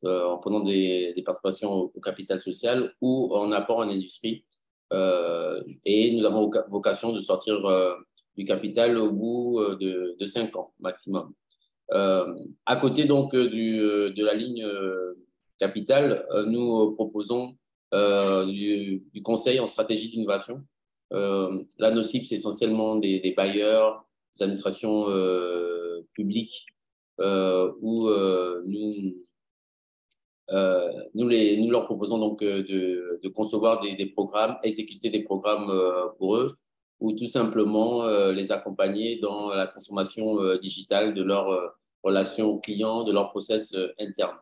en prenant des participations au capital social ou en apport en industrie. Et nous avons vocation de sortir du capital au bout de 5 ans maximum. À côté donc de la ligne capital, nous proposons du conseil en stratégie d'innovation. Là, nos cibles, c'est essentiellement des bailleurs, des administrations publiques où nous leur proposons donc de concevoir des programmes, exécuter des programmes pour eux, ou tout simplement les accompagner dans la transformation digitale de leurs relations clients, de leurs process internes.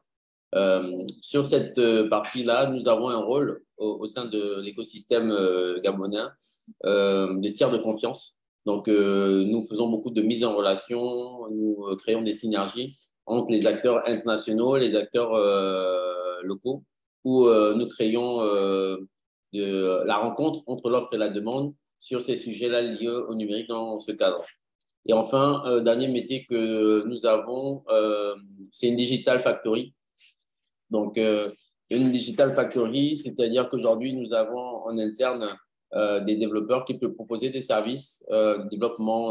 Sur cette partie-là, nous avons un rôle au sein de l'écosystème gabonais de tiers de confiance. Donc, nous faisons beaucoup de mise en relation, nous créons des synergies entre les acteurs internationaux et les acteurs locaux où nous créons la rencontre entre l'offre et la demande sur ces sujets-là liés au numérique dans ce cadre. Et enfin, dernier métier que nous avons, c'est une Digital Factory. Donc, une Digital Factory, c'est-à-dire qu'aujourd'hui, nous avons en interne des développeurs qui peuvent proposer des services de développement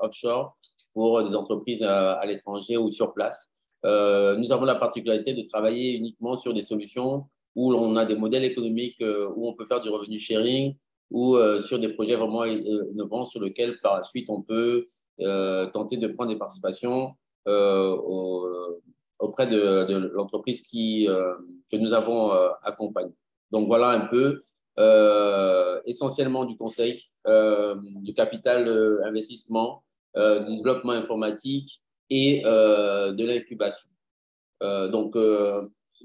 offshore pour des entreprises à l'étranger ou sur place. Nous avons la particularité de travailler uniquement sur des solutions où on a des modèles économiques où on peut faire du revenu sharing ou sur des projets vraiment innovants sur lesquels par la suite on peut tenter de prendre des participations auprès de l'entreprise que nous avons accompagnée. Donc voilà un peu, essentiellement du conseil, du capital investissement, du développement informatique et de l'incubation. Donc,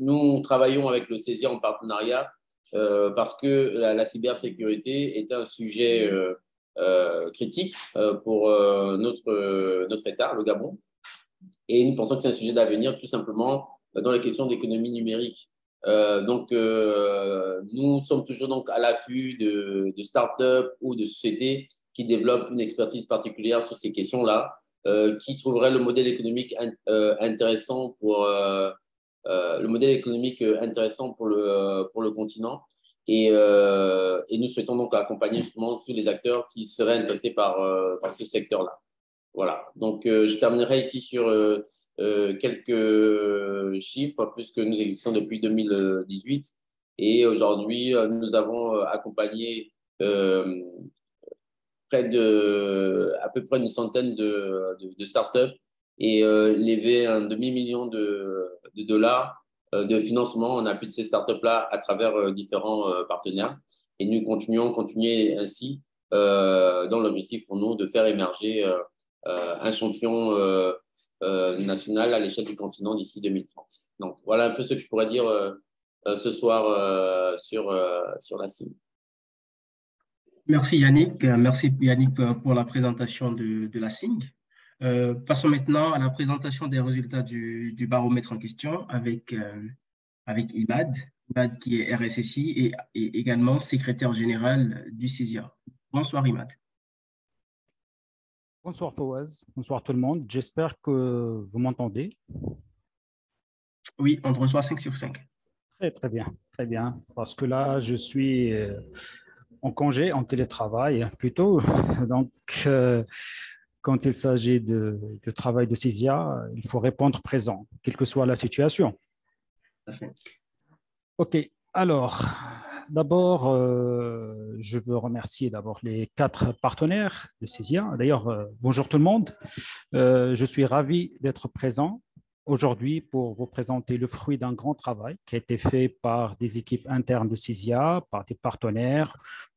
nous travaillons avec le CESIA en partenariat parce que la cybersécurité est un sujet critique pour notre État, le Gabon. Et nous pensons que c'est un sujet d'avenir tout simplement dans les questions d'économie numérique. Donc, nous sommes toujours donc à l'affût de start-up ou de sociétés qui développent une expertise particulière sur ces questions-là, qui trouveraient le modèle économique intéressant pour le continent. Et nous souhaitons donc accompagner justement tous les acteurs qui seraient intéressés par ce secteur-là. Voilà. Donc, je terminerai ici sur quelques chiffres, puisque nous existons depuis 2018. Et aujourd'hui, nous avons accompagné à peu près une centaine de startups et levé un demi-million de dollars de financement en appui de ces startups-là à travers différents partenaires. Et nous continuer ainsi dans l'objectif pour nous de faire émerger un champion national à l'échelle du continent d'ici 2030. Donc, voilà un peu ce que je pourrais dire ce soir sur la CIM. Merci Yannick. Merci Yannick pour la présentation de la CIM. Passons maintenant à la présentation des résultats du baromètre en question avec Imad. Imad qui est RSSI et également secrétaire général du CESIA. Bonsoir Imad. Bonsoir Fawaz, bonsoir tout le monde. J'espère que vous m'entendez. Oui, on te reçoit 5 sur 5. Très bien. Parce que là, je suis en congé, en télétravail plutôt. Donc, quand il s'agit de travail de CESIA, il faut répondre présent, quelle que soit la situation. OK, alors, d'abord, je veux remercier d'abord les 4 partenaires de CESIA. D'ailleurs, bonjour tout le monde. Je suis ravi d'être présent aujourd'hui pour vous présenter le fruit d'un grand travail qui a été fait par des équipes internes de CESIA, par des partenaires,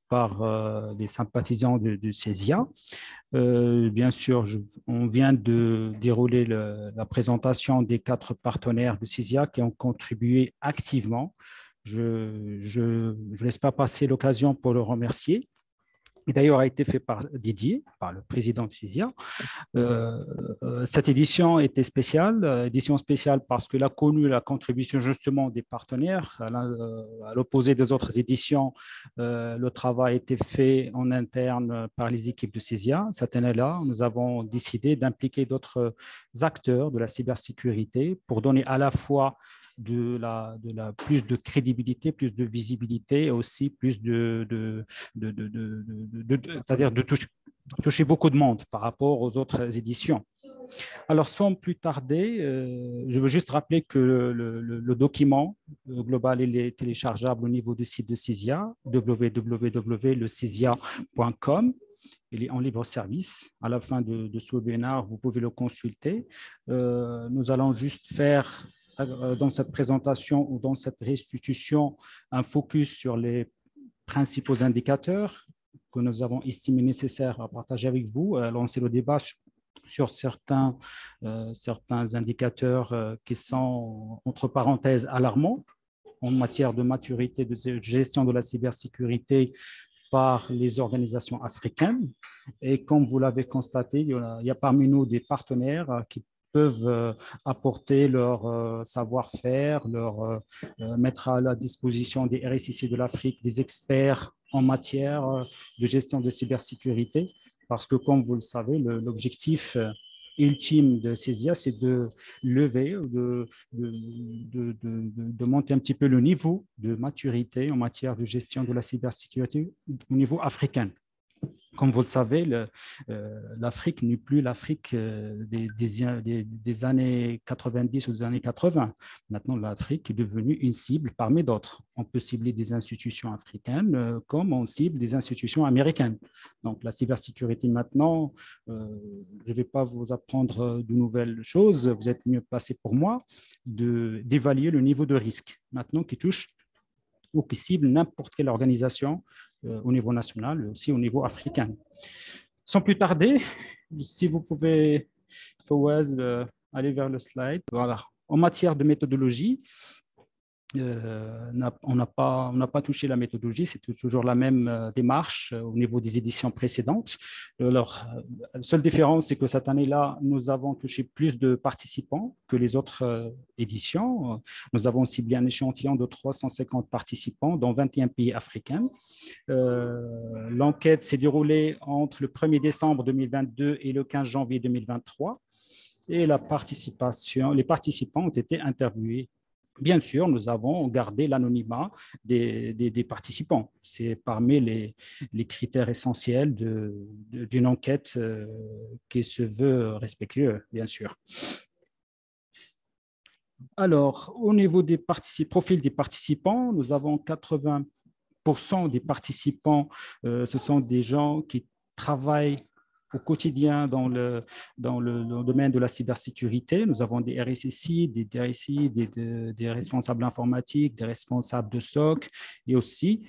par des sympathisants de CESIA. Bien sûr, on vient de dérouler la présentation des 4 partenaires de CESIA qui ont contribué activement. Je ne laisse pas passer l'occasion pour le remercier. Et d'ailleurs, a été fait par Didier, par le président de CESIA. Cette édition était spéciale, édition spéciale parce qu'elle a connu la contribution justement des partenaires. À l'opposé des autres éditions, le travail a été fait en interne par les équipes de CESIA. Cette année-là, nous avons décidé d'impliquer d'autres acteurs de la cybersécurité pour donner à la fois plus de crédibilité, plus de visibilité et aussi plus c'est-à-dire de toucher beaucoup de monde par rapport aux autres éditions. Alors, sans plus tarder, je veux juste rappeler que le document global il est téléchargeable au niveau du site de CESIA, www.lecesia.com. Il est en libre service. À la fin de ce webinaire, vous pouvez le consulter. Nous allons juste faire dans cette présentation ou dans cette restitution un focus sur les principaux indicateurs que nous avons estimé nécessaires à partager avec vous, lancer le débat sur certains indicateurs qui sont, entre parenthèses, alarmants en matière de maturité de gestion de la cybersécurité par les organisations africaines. Et comme vous l'avez constaté, il y a parmi nous des partenaires qui peuvent apporter leur savoir-faire, mettre à la disposition des RSIC de l'Afrique des experts en matière de gestion de cybersécurité, parce que comme vous le savez, l'objectif ultime de CESIA, c'est de lever, de monter un petit peu le niveau de maturité en matière de gestion de la cybersécurité au niveau africain. Comme vous le savez, l'Afrique n'est plus l'Afrique des années 90 ou des années 80. Maintenant, l'Afrique est devenue une cible parmi d'autres. On peut cibler des institutions africaines comme on cible des institutions américaines. Donc, la cybersécurité maintenant, je ne vais pas vous apprendre de nouvelles choses. Vous êtes mieux placé pour moi d'évaluer le niveau de risque maintenant qui touche ou qui cible n'importe quelle organisation au niveau national, mais aussi au niveau africain. Sans plus tarder, si vous pouvez, Fawaz, aller vers le slide. Voilà. En matière de méthodologie, on n'a pas touché la méthodologie, c'est toujours la même démarche au niveau des éditions précédentes. Alors, la seule différence, c'est que cette année-là, nous avons touché plus de participants que les autres éditions. Nous avons ciblé un échantillon de 350 participants dans 21 pays africains. L'enquête s'est déroulée entre le 1er décembre 2022 et le 15 janvier 2023. Et les participants ont été interviewés. Bien sûr, nous avons gardé l'anonymat des participants. C'est parmi les critères essentiels d'une enquête qui se veut respectueuse, bien sûr. Alors, au niveau des profils des participants, nous avons 80% des participants, ce sont des gens qui travaillent au quotidien dans le domaine de la cybersécurité. Nous avons des RSSI, des DRSI, des responsables informatiques, des responsables de SOC, et aussi,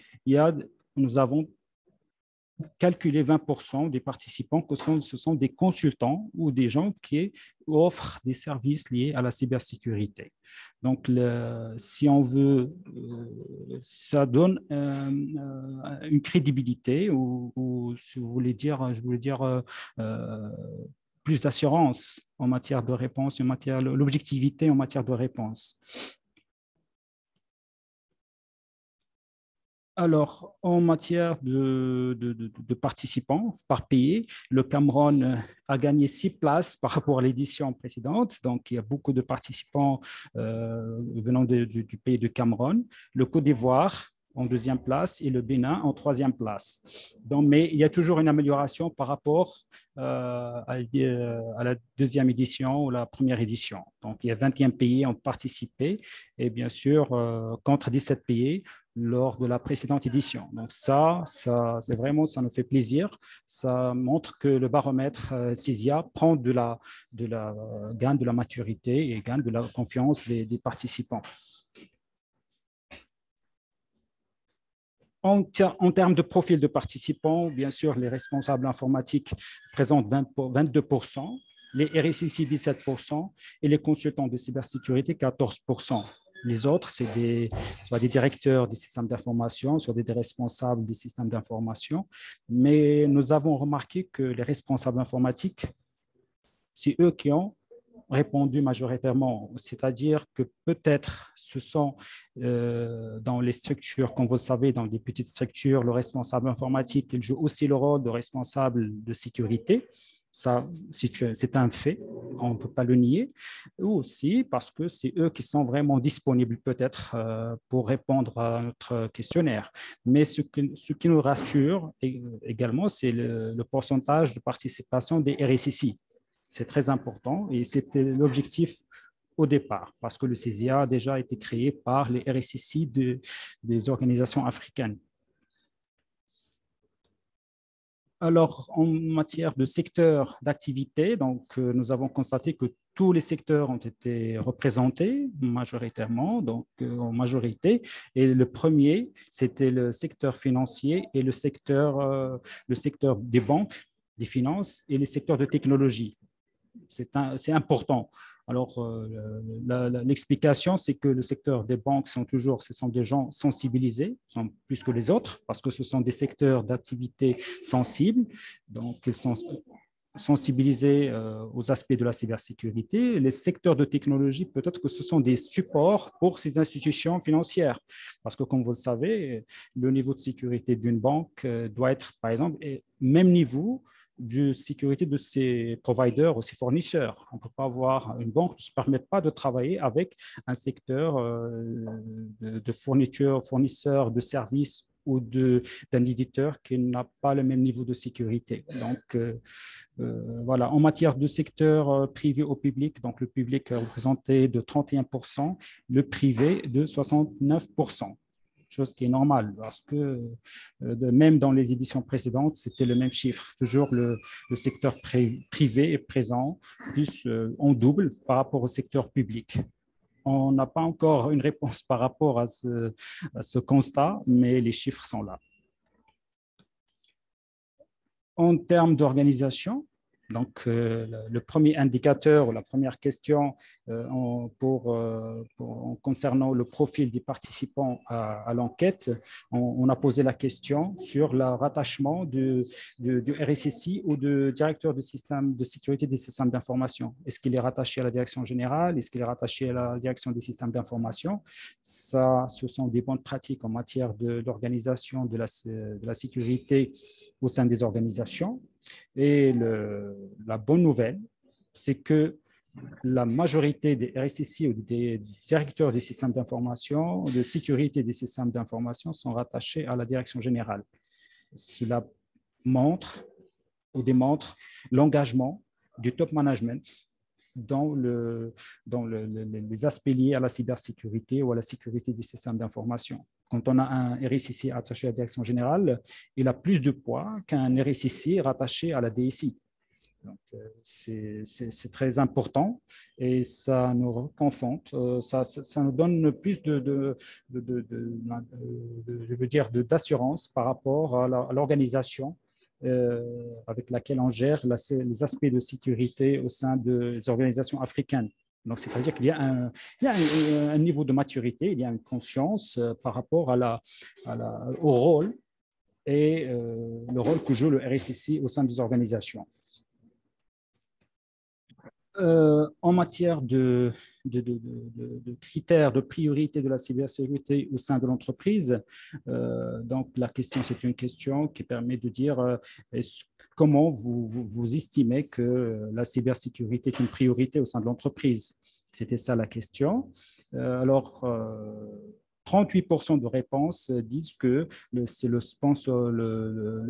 nous avons calculé 20% des participants que ce sont des consultants ou des gens qui offrent des services liés à la cybersécurité. Donc, si on veut, ça donne une crédibilité ou si vous voulez dire, je voulais dire plus d'assurance en matière de réponse, l'objectivité en matière de réponse. Alors, en matière de participants par pays, le Cameroun a gagné 6 places par rapport à l'édition précédente. Donc, il y a beaucoup de participants venant du pays de Cameroun. Le Côte d'Ivoire en 2e place et le Bénin en 3e place. Donc, mais il y a toujours une amélioration par rapport à la 2e édition ou la 1re édition. Donc, il y a 21 pays qui ont participé et bien sûr, contre 17 pays lors de la précédente édition. Donc ça c'est vraiment, ça nous fait plaisir. Ça montre que le baromètre CESIA prend gagne de la maturité et gagne de la confiance des participants. En termes de profil de participants, bien sûr, les responsables informatiques présentent 22%, les RSIC 17% et les consultants de cybersécurité 14%. Les autres, c'est soit des directeurs des systèmes d'information, soit des responsables des systèmes d'information. Mais nous avons remarqué que les responsables informatiques, c'est eux qui ont répondu majoritairement. C'est-à-dire que peut-être ce sont dans les structures, comme vous le savez, dans des petites structures, le responsable informatique, il joue aussi le rôle de responsable de sécurité. Ça, c'est un fait, on ne peut pas le nier, ou aussi parce que c'est eux qui sont vraiment disponibles peut-être pour répondre à notre questionnaire. Mais ce qui nous rassure également, c'est le pourcentage de participation des RSIC. C'est très important et c'était l'objectif au départ, parce que le CESIA a déjà été créé par les RSIC des organisations africaines. Alors, en matière de secteur d'activité, donc, nous avons constaté que tous les secteurs ont été représentés majoritairement, donc en majorité. Et le premier, c'était le secteur financier et le secteur des banques, des finances et les secteurs de technologie. C'est important. Alors, l'explication, c'est que le secteur des banques ce sont des gens sensibilisés, plus que les autres, parce que ce sont des secteurs d'activité sensibles. Donc, sensibilisés aux aspects de la cybersécurité. Les secteurs de technologie, peut-être que ce sont des supports pour ces institutions financières. Parce que, comme vous le savez, le niveau de sécurité d'une banque doit être, par exemple, même niveau de sécurité de ses providers ou ses fournisseurs. On ne peut pas avoir une banque qui ne se permet pas de travailler avec un secteur de fournisseur de services ou d'un éditeur qui n'a pas le même niveau de sécurité. Donc, voilà. En matière de secteur privé au public, donc le public est représenté de 31%, le privé de 69%. Chose qui est normale parce que même dans les éditions précédentes, c'était le même chiffre. Toujours le secteur privé est présent, plus en double par rapport au secteur public. On n'a pas encore une réponse par rapport à ce constat, mais les chiffres sont là. En termes d'organisation, donc le premier indicateur ou la première question concernant le profil des participants à l'enquête, on a posé la question sur le rattachement du RSSI ou du directeur du système de sécurité des systèmes d'information. Est-ce qu'il est rattaché à la direction générale? Est-ce qu'il est rattaché à la direction des systèmes d'information? Ça, ce sont des bonnes pratiques en matière de l'organisation de la sécurité au sein des organisations. Et la bonne nouvelle, c'est que la majorité des RSSI ou des directeurs des systèmes d'information, de sécurité des systèmes d'information sont rattachés à la direction générale. Cela montre ou démontre l'engagement du top management dans les aspects liés à la cybersécurité ou à la sécurité des systèmes d'information. Quand on a un RSSI attaché à la direction générale, il a plus de poids qu'un RSSI rattaché à la DSI. C'est très important et ça nous reconforte, ça nous donne plus d'assurance par rapport à l'organisation avec laquelle on gère les aspects de sécurité au sein des organisations africaines. Donc, c'est-à-dire qu'il y a un niveau de maturité, il y a une conscience par rapport au rôle et le rôle que joue le RSSI au sein des organisations. En matière de critères de priorité de la cybersécurité au sein de l'entreprise, donc la question, c'est une question qui permet de dire comment vous estimez que la cybersécurité est une priorité au sein de l'entreprise. C'était ça la question. Alors, 38% de réponses disent que c'est le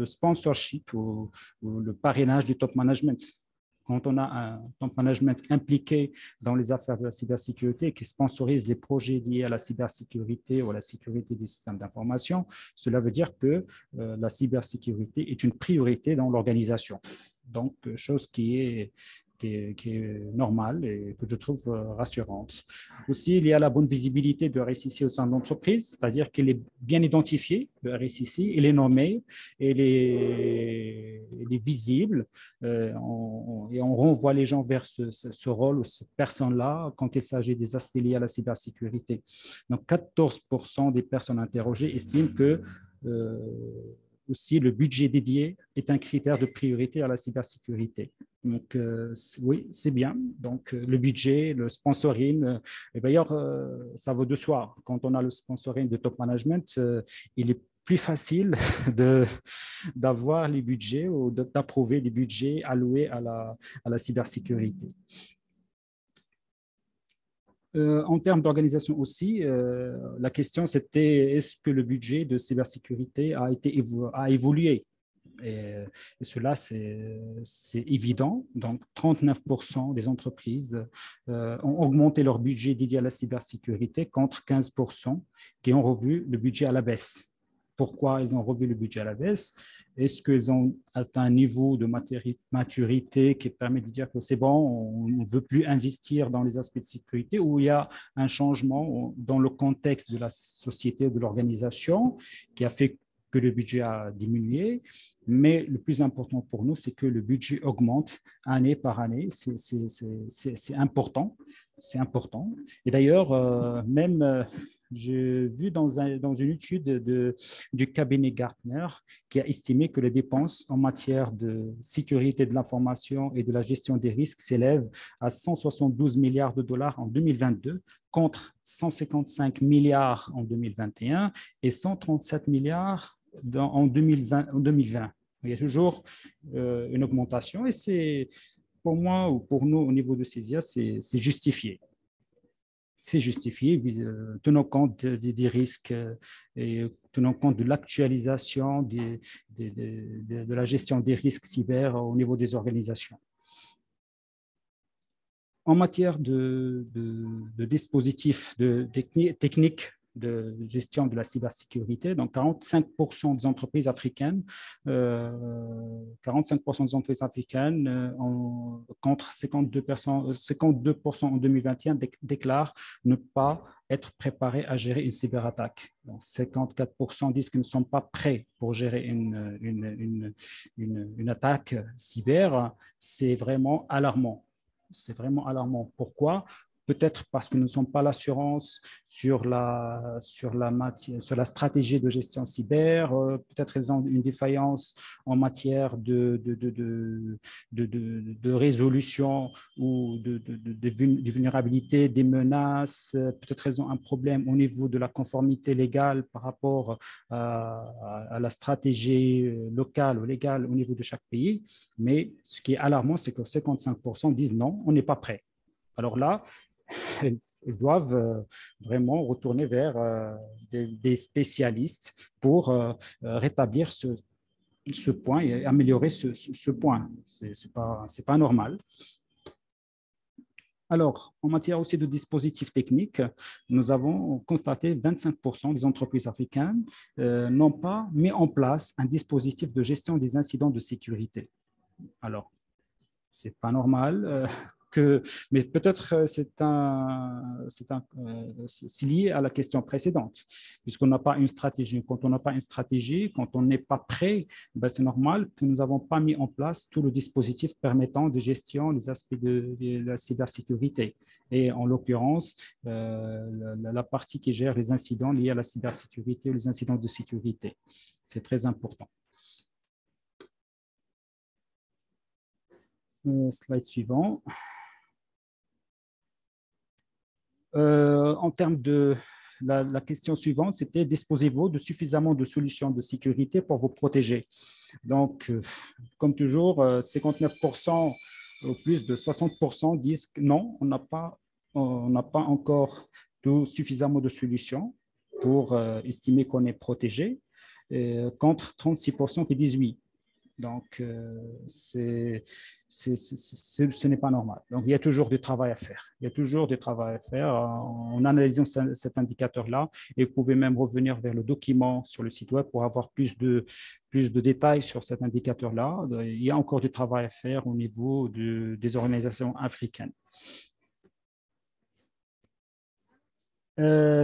sponsorship ou le parrainage du top management. Quand on a un top management impliqué dans les affaires de la cybersécurité et qui sponsorise les projets liés à la cybersécurité ou à la sécurité des systèmes d'information, cela veut dire que la cybersécurité est une priorité dans l'organisation. Donc, chose qui est normale et que je trouve rassurante. Aussi, il y a la bonne visibilité de RSSI au sein de l'entreprise, c'est-à-dire qu'il est bien identifié, le RSSI, il est nommé, il est visible, et on renvoie les gens vers ce rôle ou cette personne-là quand il s'agit des aspects liés à la cybersécurité. Donc, 14% des personnes interrogées estiment que aussi le budget dédié est un critère de priorité à la cybersécurité. Donc, oui, c'est bien. Donc, le budget, le sponsoring, et d'ailleurs, ça vaut de soi. Quand on a le sponsoring de top management, il est plus facile d'avoir les budgets ou d'approuver les budgets alloués à la cybersécurité. En termes d'organisation aussi, la question c'était est-ce que le budget de cybersécurité a évolué? Et cela, c'est évident. Donc, 39% des entreprises ont augmenté leur budget dédié à la cybersécurité contre 15% qui ont revu le budget à la baisse. Pourquoi ils ont revu le budget à la baisse? Est-ce qu'ils ont atteint un niveau de maturité qui permet de dire que c'est bon, on ne veut plus investir dans les aspects de sécurité, ou il y a un changement dans le contexte de la société, de l'organisation, qui a fait que le budget a diminué? Mais le plus important pour nous, c'est que le budget augmente année par année. C'est important. C'est important. Et d'ailleurs, même J'ai vu dans une étude du cabinet Gartner qui a estimé que les dépenses en matière de sécurité de l'information et de la gestion des risques s'élèvent à 172 milliards de dollars en 2022 contre 155 milliards en 2021 et 137 milliards en 2020. Il y a toujours une augmentation et c'est, pour moi ou pour nous au niveau de CESIA, c'est justifié. C'est justifié, tenant compte des risques et tenant compte de l'actualisation de la gestion des risques cyber au niveau des organisations. En matière de dispositififs techniques de gestion de la cybersécurité, donc 45% des entreprises africaines, 45% des entreprises africaines contre 52% en 2021 déclarent ne pas être préparées à gérer une cyberattaque. Donc 54% disent qu'ils ne sont pas prêts pour gérer une attaque cyber. C'est vraiment alarmant. C'est vraiment alarmant. Pourquoi ? Peut-être parce que nous ne sommes pas l'assurance sur la stratégie de gestion cyber, peut-être qu'ils ont une défaillance en matière de résolution ou de vulnérabilité, des menaces, peut-être qu'ils ont un problème au niveau de la conformité légale par rapport à la stratégie locale ou légale au niveau de chaque pays. Mais ce qui est alarmant, c'est que 55% disent non, on n'est pas prêt. Alors là, ils doivent vraiment retourner vers des spécialistes pour rétablir ce point et améliorer ce point. C'est pas normal. Alors, en matière aussi de dispositifs techniques, nous avons constaté que 25% des entreprises africaines n'ont pas mis en place un dispositif de gestion des incidents de sécurité. Alors, ce n'est pas normal. Mais peut-être c'est lié à la question précédente, puisqu'on n'a pas une stratégie. Quand on n'a pas une stratégie, quand on n'est pas prêt, ben c'est normal que nous n'avons pas mis en place tout le dispositif permettant de gestion des aspects de la cybersécurité. Et en l'occurrence, la partie qui gère les incidents liés à la cybersécurité ou les incidents de sécurité. C'est très important. Slide suivant. En termes de la question suivante, c'était disposez-vous de suffisamment de solutions de sécurité pour vous protéger? Donc, comme toujours, 59% ou plus de 60% disent que non, on n'a pas encore suffisamment de solutions pour estimer qu'on est protégé, contre 36% qui disent oui. Donc, ce n'est pas normal. Donc, il y a toujours du travail à faire. Il y a toujours du travail à faire en analysant cet indicateur-là. Et vous pouvez même revenir vers le document sur le site web pour avoir plus de détails sur cet indicateur-là. Il y a encore du travail à faire au niveau des organisations africaines.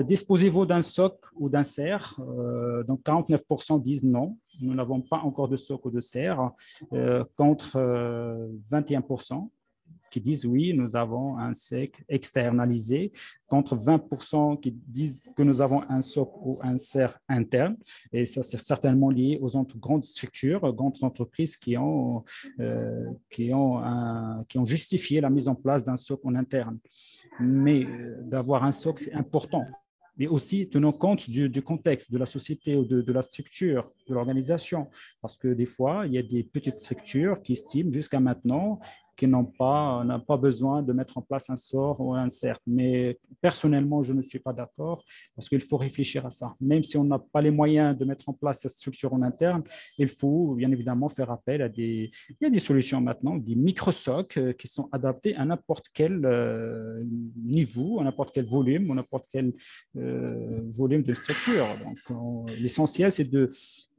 Disposez-vous d'un SOC ou d'un CER? Donc 49% disent non, nous n'avons pas encore de SOC ou de CER, contre 21% qui disent oui, nous avons un SEC externalisé, contre 20% qui disent que nous avons un SOC ou un CER interne. Et ça, c'est certainement lié aux grandes structures, grandes entreprises qui ont justifié la mise en place d'un SOC en interne. Mais d'avoir un SOC, c'est important. Mais aussi tenant compte du contexte de la société ou de la structure, de l'organisation. Parce que des fois, il y a des petites structures qui estiment jusqu'à maintenant qui n'ont pas besoin de mettre en place un SOC ou un CERT. Mais personnellement, je ne suis pas d'accord parce qu'il faut réfléchir à ça. Même si on n'a pas les moyens de mettre en place cette structure en interne, il faut bien évidemment faire appel à il y a des solutions maintenant, des micro-SOC qui sont adaptés à n'importe quel niveau, à n'importe quel volume, à n'importe quel volume de structure. Donc, l'essentiel, c'est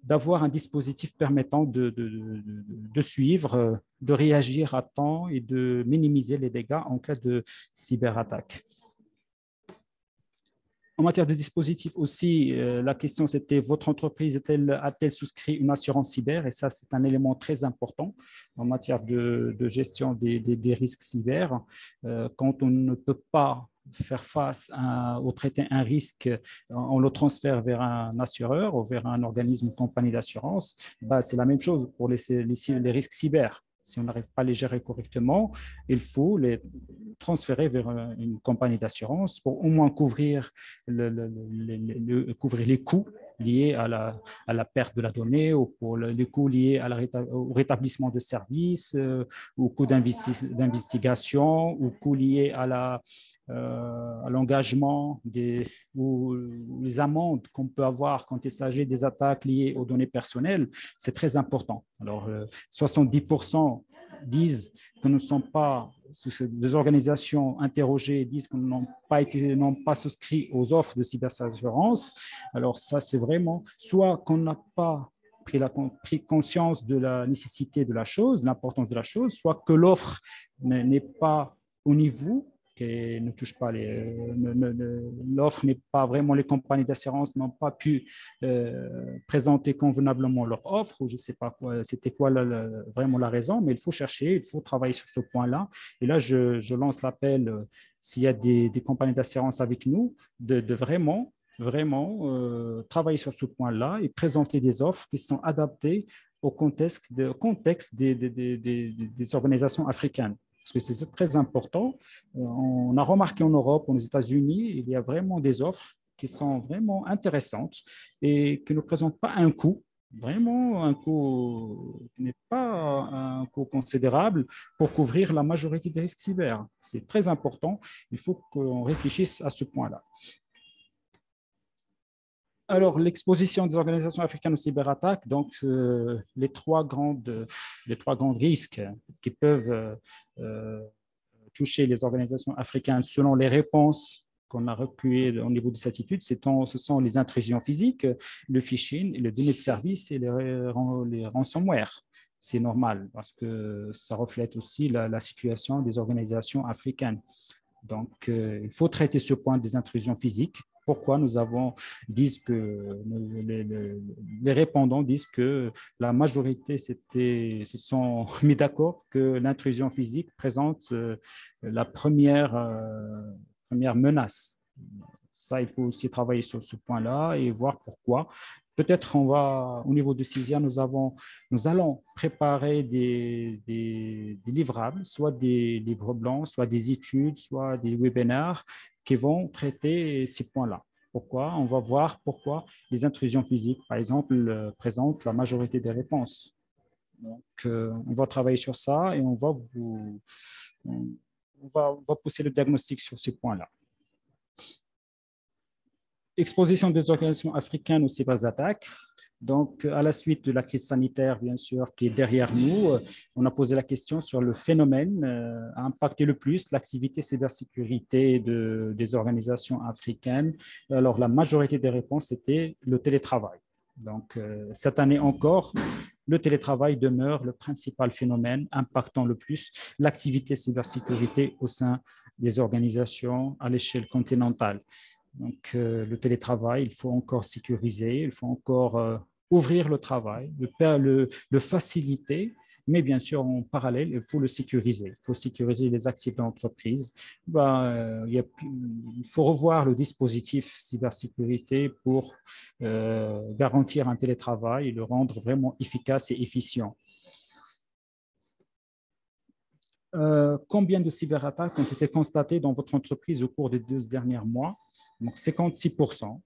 d'avoir un dispositif permettant de suivre, de réagir à temps et de minimiser les dégâts en cas de cyberattaque. En matière de dispositif aussi, la question c'était votre entreprise a-t-elle souscrit une assurance cyber? Et ça, c'est un élément très important en matière de gestion des risques cyber. Quand on ne peut pas faire face ou traiter un risque, on le transfère vers un assureur ou vers un organisme, une compagnie d'assurance, c'est la même chose pour les risques cyber. Si on n'arrive pas à les gérer correctement, il faut les transférer vers une compagnie d'assurance pour au moins couvrir couvrir les coûts liés à la perte de la donnée ou pour les coûts liés au rétablissement de services, aux coûts d'investigation, aux coûts liés à l'engagement ou les amendes qu'on peut avoir quand il s'agit des attaques liées aux données personnelles. C'est très important. Alors, 70% disent que ne sont pas, des organisations interrogées disent qu'ils n'ont pas souscrit aux offres de cyberassurance. Alors ça, c'est vraiment soit qu'on n'a pas pris conscience de la nécessité de la chose, l'importance de la chose, soit que l'offre n'est pas au niveau, qui ne touche pas l'offre n'est pas vraiment, les compagnies d'assurance n'ont pas pu présenter convenablement leur offre, ou je ne sais pas c'était quoi vraiment la raison, mais il faut chercher, il faut travailler sur ce point-là. Et là, je lance l'appel, s'il y a des compagnies d'assurance avec nous, de vraiment travailler sur ce point-là et présenter des offres qui sont adaptées au contexte des organisations africaines. Parce que c'est très important. On a remarqué en Europe, aux États-Unis, il y a vraiment des offres qui sont vraiment intéressantes et qui ne présentent pas un coût, vraiment un coût qui n'est pas un coût considérable pour couvrir la majorité des risques cyber. C'est très important. Il faut qu'on réfléchisse à ce point-là. Alors, l'exposition des organisations africaines aux cyberattaques, donc les trois grands risques qui peuvent toucher les organisations africaines selon les réponses qu'on a recueillies au niveau de cette étude, ce sont les intrusions physiques, le phishing, les données de service et les ransomware. C'est normal parce que ça reflète aussi la situation des organisations africaines. Donc, il faut traiter ce point des intrusions physiques. Pourquoi les répondants disent que la majorité se sont mis d'accord que l'intrusion physique présente la première menace. Ça, il faut aussi travailler sur ce point-là et voir pourquoi. Peut-être au niveau de CISIA, nous allons préparer des livrables, soit des livres blancs, soit des études, soit des webinaires qui vont traiter ces points-là. Pourquoi? On va voir pourquoi les intrusions physiques, par exemple, présentent la majorité des réponses. Donc, on va travailler sur ça et on va pousser le diagnostic sur ces points-là. Exposition des organisations africaines aux cyberattaques. Donc, à la suite de la crise sanitaire, bien sûr, qui est derrière nous, on a posé la question sur le phénomène a impacté le plus l'activité cybersécurité des organisations africaines. Alors, la majorité des réponses était le télétravail. Donc, cette année encore, le télétravail demeure le principal phénomène impactant le plus l'activité cybersécurité au sein des organisations à l'échelle continentale. Donc, le télétravail, il faut encore sécuriser, il faut encore ouvrir le travail, le faciliter, mais bien sûr, en parallèle, il faut le sécuriser. Il faut sécuriser les actifs de l'entreprise. Il faut revoir le dispositif cybersécurité pour garantir un télétravail et le rendre vraiment efficace et efficient. Combien de cyberattaques ont été constatées dans votre entreprise au cours des 2 derniers mois? Donc, 56%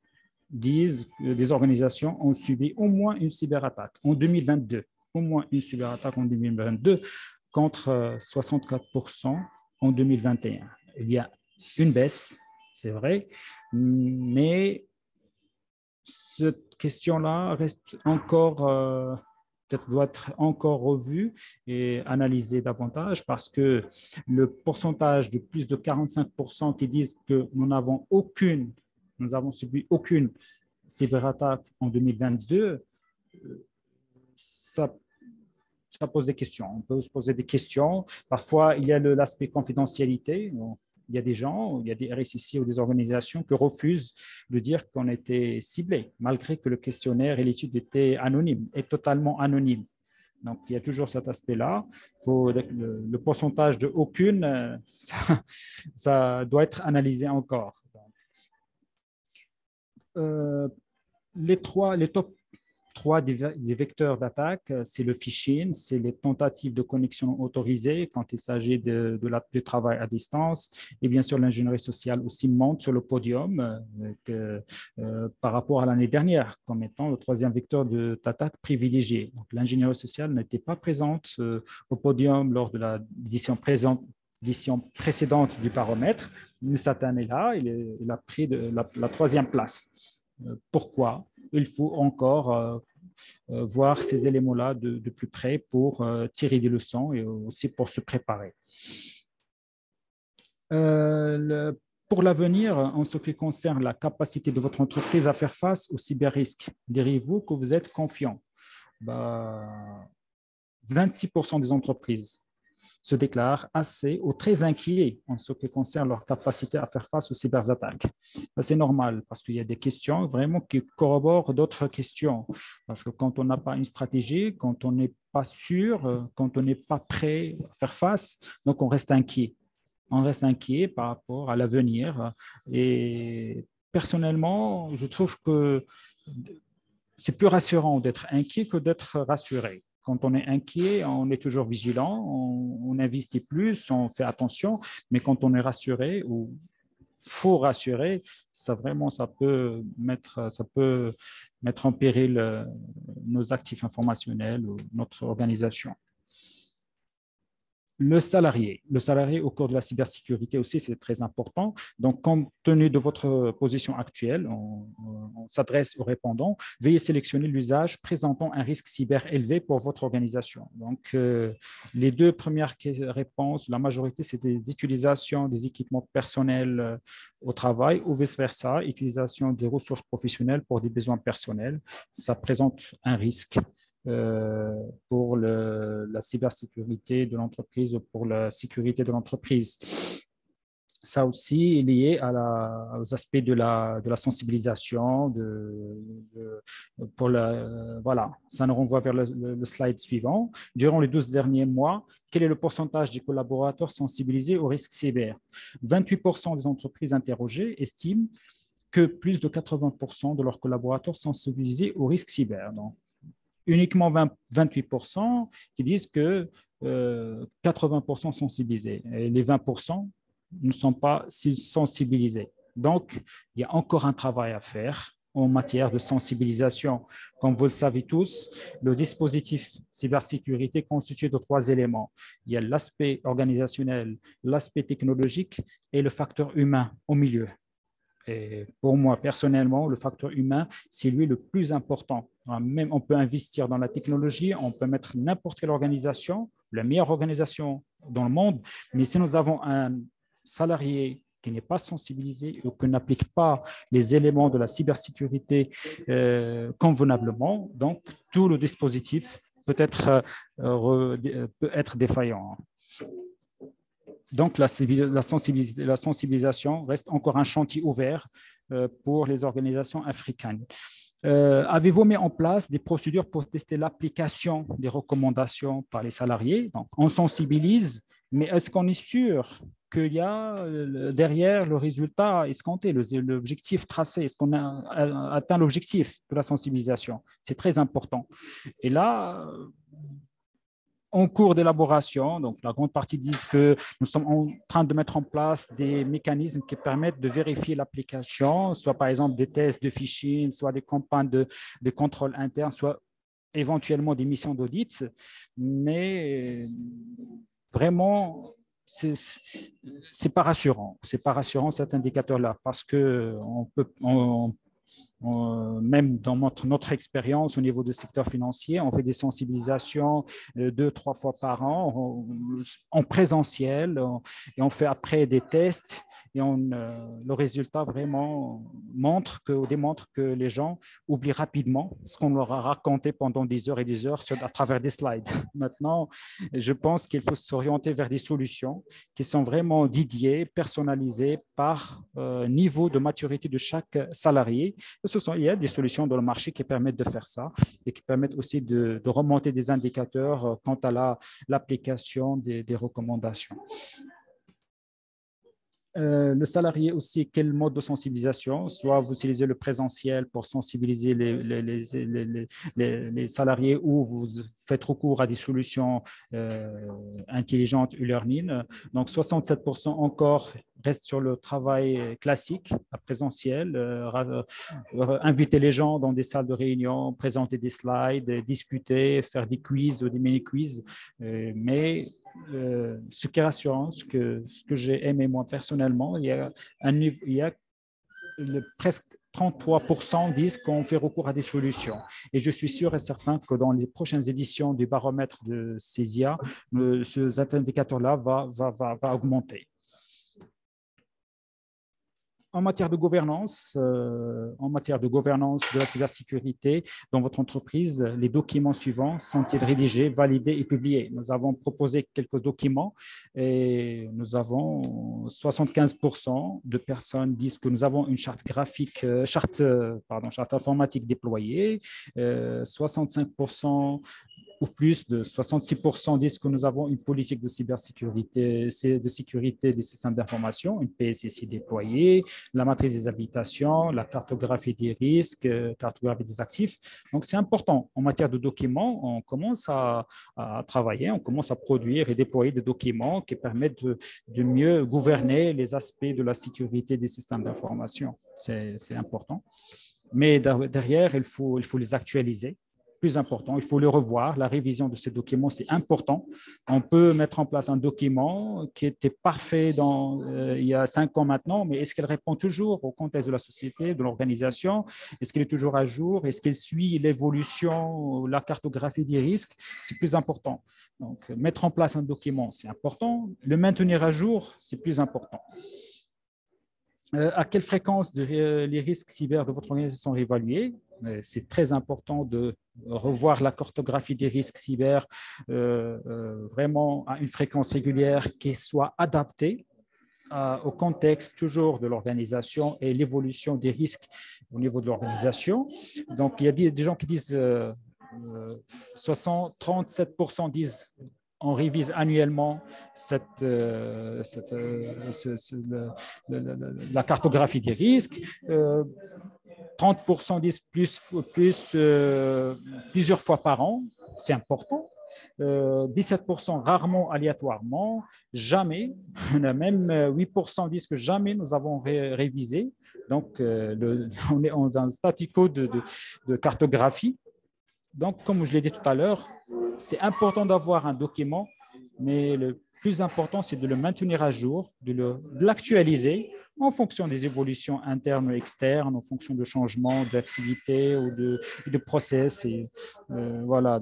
disent que des organisations ont subi au moins une cyberattaque en 2022. Au moins une cyberattaque en 2022 contre 64% en 2021. Il y a une baisse, c'est vrai, mais cette question-là reste encore... doit être encore revu et analysé davantage parce que le pourcentage de plus de 45% qui disent que nous avons subi aucune cyberattaque en 2022, ça pose des questions. On peut se poser des questions. Parfois, il y a l'aspect confidentialité. Il y a des gens, il y a des RSSI ou des organisations qui refusent de dire qu'on était ciblé, malgré que le questionnaire et l'étude étaient anonymes et totalement anonymes. Donc, il y a toujours cet aspect-là. Le pourcentage de aucune, ça doit être analysé encore. Les top 3 des vecteurs d'attaque, c'est le phishing, c'est les tentatives de connexion autorisées quand il s'agit du travail à distance. Et bien sûr, l'ingénierie sociale aussi monte sur le podium par rapport à l'année dernière comme étant le 3e vecteur d'attaque privilégié. Donc, l'ingénierie sociale n'était pas présente au podium lors de l'édition précédente du baromètre. Mais cette année-là, il a pris la 3e place. Pourquoi? Il faut encore voir ces éléments-là de plus près pour tirer des leçons et aussi pour se préparer. Pour l'avenir, en ce qui concerne la capacité de votre entreprise à faire face aux cyberrisques, direz-vous que vous êtes confiant? 26% des entreprises se déclarent assez ou très inquiets en ce qui concerne leur capacité à faire face aux cyberattaques. C'est normal parce qu'il y a des questions vraiment qui corroborent d'autres questions. Parce que quand on n'a pas une stratégie, quand on n'est pas sûr, quand on n'est pas prêt à faire face, donc on reste inquiet. On reste inquiet par rapport à l'avenir. Et personnellement, je trouve que c'est plus rassurant d'être inquiet que d'être rassuré. Quand on est inquiet, on est toujours vigilant, on investit plus, on fait attention, mais quand on est rassuré ou faut rassurer, ça peut mettre en péril nos actifs informationnels ou notre organisation. Le salarié au cours de la cybersécurité aussi, c'est très important. Donc, compte tenu de votre position actuelle, on s'adresse aux répondants. Veuillez sélectionner l'usage présentant un risque cyber élevé pour votre organisation. Donc, les 2 premières réponses, la majorité, c'est des utilisations des équipements personnels au travail ou vice-versa, utilisation des ressources professionnelles pour des besoins personnels. Ça présente un risque pour la cybersécurité de l'entreprise ou pour la sécurité de l'entreprise. Ça aussi est lié aux aspects de la sensibilisation. Voilà, ça nous renvoie vers le slide suivant. Durant les 12 derniers mois, quel est le pourcentage des collaborateurs sensibilisés au risque cyber? 28% des entreprises interrogées estiment que plus de 80% de leurs collaborateurs sont sensibilisés au risque cyber. Donc, uniquement 28% qui disent que 80% sont sensibilisés et les 20% ne sont pas sensibilisés. Donc, il y a encore un travail à faire en matière de sensibilisation. Comme vous le savez tous, le dispositif cybersécurité est constitué de 3 éléments. Il y a l'aspect organisationnel, l'aspect technologique et le facteur humain au milieu. Et pour moi, personnellement, le facteur humain, c'est lui le plus important. Même on peut investir dans la technologie, on peut mettre n'importe quelle organisation, la meilleure organisation dans le monde, mais si nous avons un salarié qui n'est pas sensibilisé ou qui n'applique pas les éléments de la cybersécurité convenablement, donc tout le dispositif peut être défaillant. Donc, la sensibilisation reste encore un chantier ouvert pour les organisations africaines. Avez-vous mis en place des procédures pour tester l'application des recommandations par les salariés? Donc, on sensibilise, mais est-ce qu'on est sûr qu'il y a derrière le résultat escompté, l'objectif tracé? Est-ce qu'on a atteint l'objectif de la sensibilisation? C'est très important. Et là, en cours d'élaboration, donc la grande partie disent que nous sommes en train de mettre en place des mécanismes qui permettent de vérifier l'application, soit par exemple des tests de phishing, soit des campagnes de contrôle interne, soit éventuellement des missions d'audit. Mais vraiment, c'est pas rassurant. C'est pas rassurant cet indicateur-là parce que même dans notre expérience au niveau du secteur financier, on fait des sensibilisations 2-3 fois par an en présentiel et on fait après des tests et le résultat vraiment démontre que les gens oublient rapidement ce qu'on leur a raconté pendant des heures et des heures à travers des slides. Maintenant, je pense qu'il faut s'orienter vers des solutions qui sont vraiment dédiées, personnalisées par niveau de maturité de chaque salarié. il y a des solutions dans le marché qui permettent de faire ça et qui permettent aussi de remonter des indicateurs quant à l'application des recommandations. Le salarié aussi, quel mode de sensibilisation? Soit vous utilisez le présentiel pour sensibiliser les salariés ou vous faites recours à des solutions intelligentes e-learning. Donc, 67% encore restent sur le travail classique, à présentiel, inviter les gens dans des salles de réunion, présenter des slides, discuter, faire des quiz ou des mini-quiz, mais ce qui est rassurant, ce que j'ai aimé moi personnellement, il y a presque 33% disent qu'on fait recours à des solutions. Et je suis sûr et certain que dans les prochaines éditions du baromètre de CESIA, cet indicateur-là va augmenter. En matière de gouvernance de la cybersécurité dans votre entreprise, les documents suivants sont-ils rédigés, validés et publiés? Nous avons proposé quelques documents et nous avons 75% de personnes disent que nous avons une charte graphique, charte informatique déployée, 65% ou plus de 66% disent que nous avons une politique de cybersécurité, de sécurité des systèmes d'information, une PSSI déployée, la matrice des habitations, la cartographie des risques, cartographie des actifs. Donc, c'est important. En matière de documents, on commence à travailler, on commence à produire et déployer des documents qui permettent de mieux gouverner les aspects de la sécurité des systèmes d'information. C'est important. Mais derrière, il faut les actualiser. Plus important, il faut le revoir. La révision de ces documents, c'est important. On peut mettre en place un document qui était parfait il y a 5 ans maintenant, mais est-ce qu'elle répond toujours au contexte de la société, de l'organisation? Est-ce qu'il est toujours à jour? Est-ce qu'il suit l'évolution, la cartographie des risques? C'est plus important. Donc, mettre en place un document, c'est important. Le maintenir à jour, c'est plus important. À quelle fréquence les risques cyber de votre organisation sont évalués? C'est très important de revoir la cartographie des risques cyber vraiment à une fréquence régulière qui soit adaptée au contexte toujours de l'organisation et l'évolution des risques au niveau de l'organisation. Donc, il y a des gens qui disent 37% disent on révise annuellement la cartographie des risques. 30% disent plusieurs fois par an, c'est important. 17% rarement, aléatoirement, jamais. Même 8% disent que jamais nous avons révisé. Donc, on est dans un statu quo de cartographie. Donc, comme je l'ai dit tout à l'heure, c'est important d'avoir un document, mais le plus important, c'est de le maintenir à jour, de l'actualiser en fonction des évolutions internes ou externes, en fonction de changements d'activités ou de process et voilà,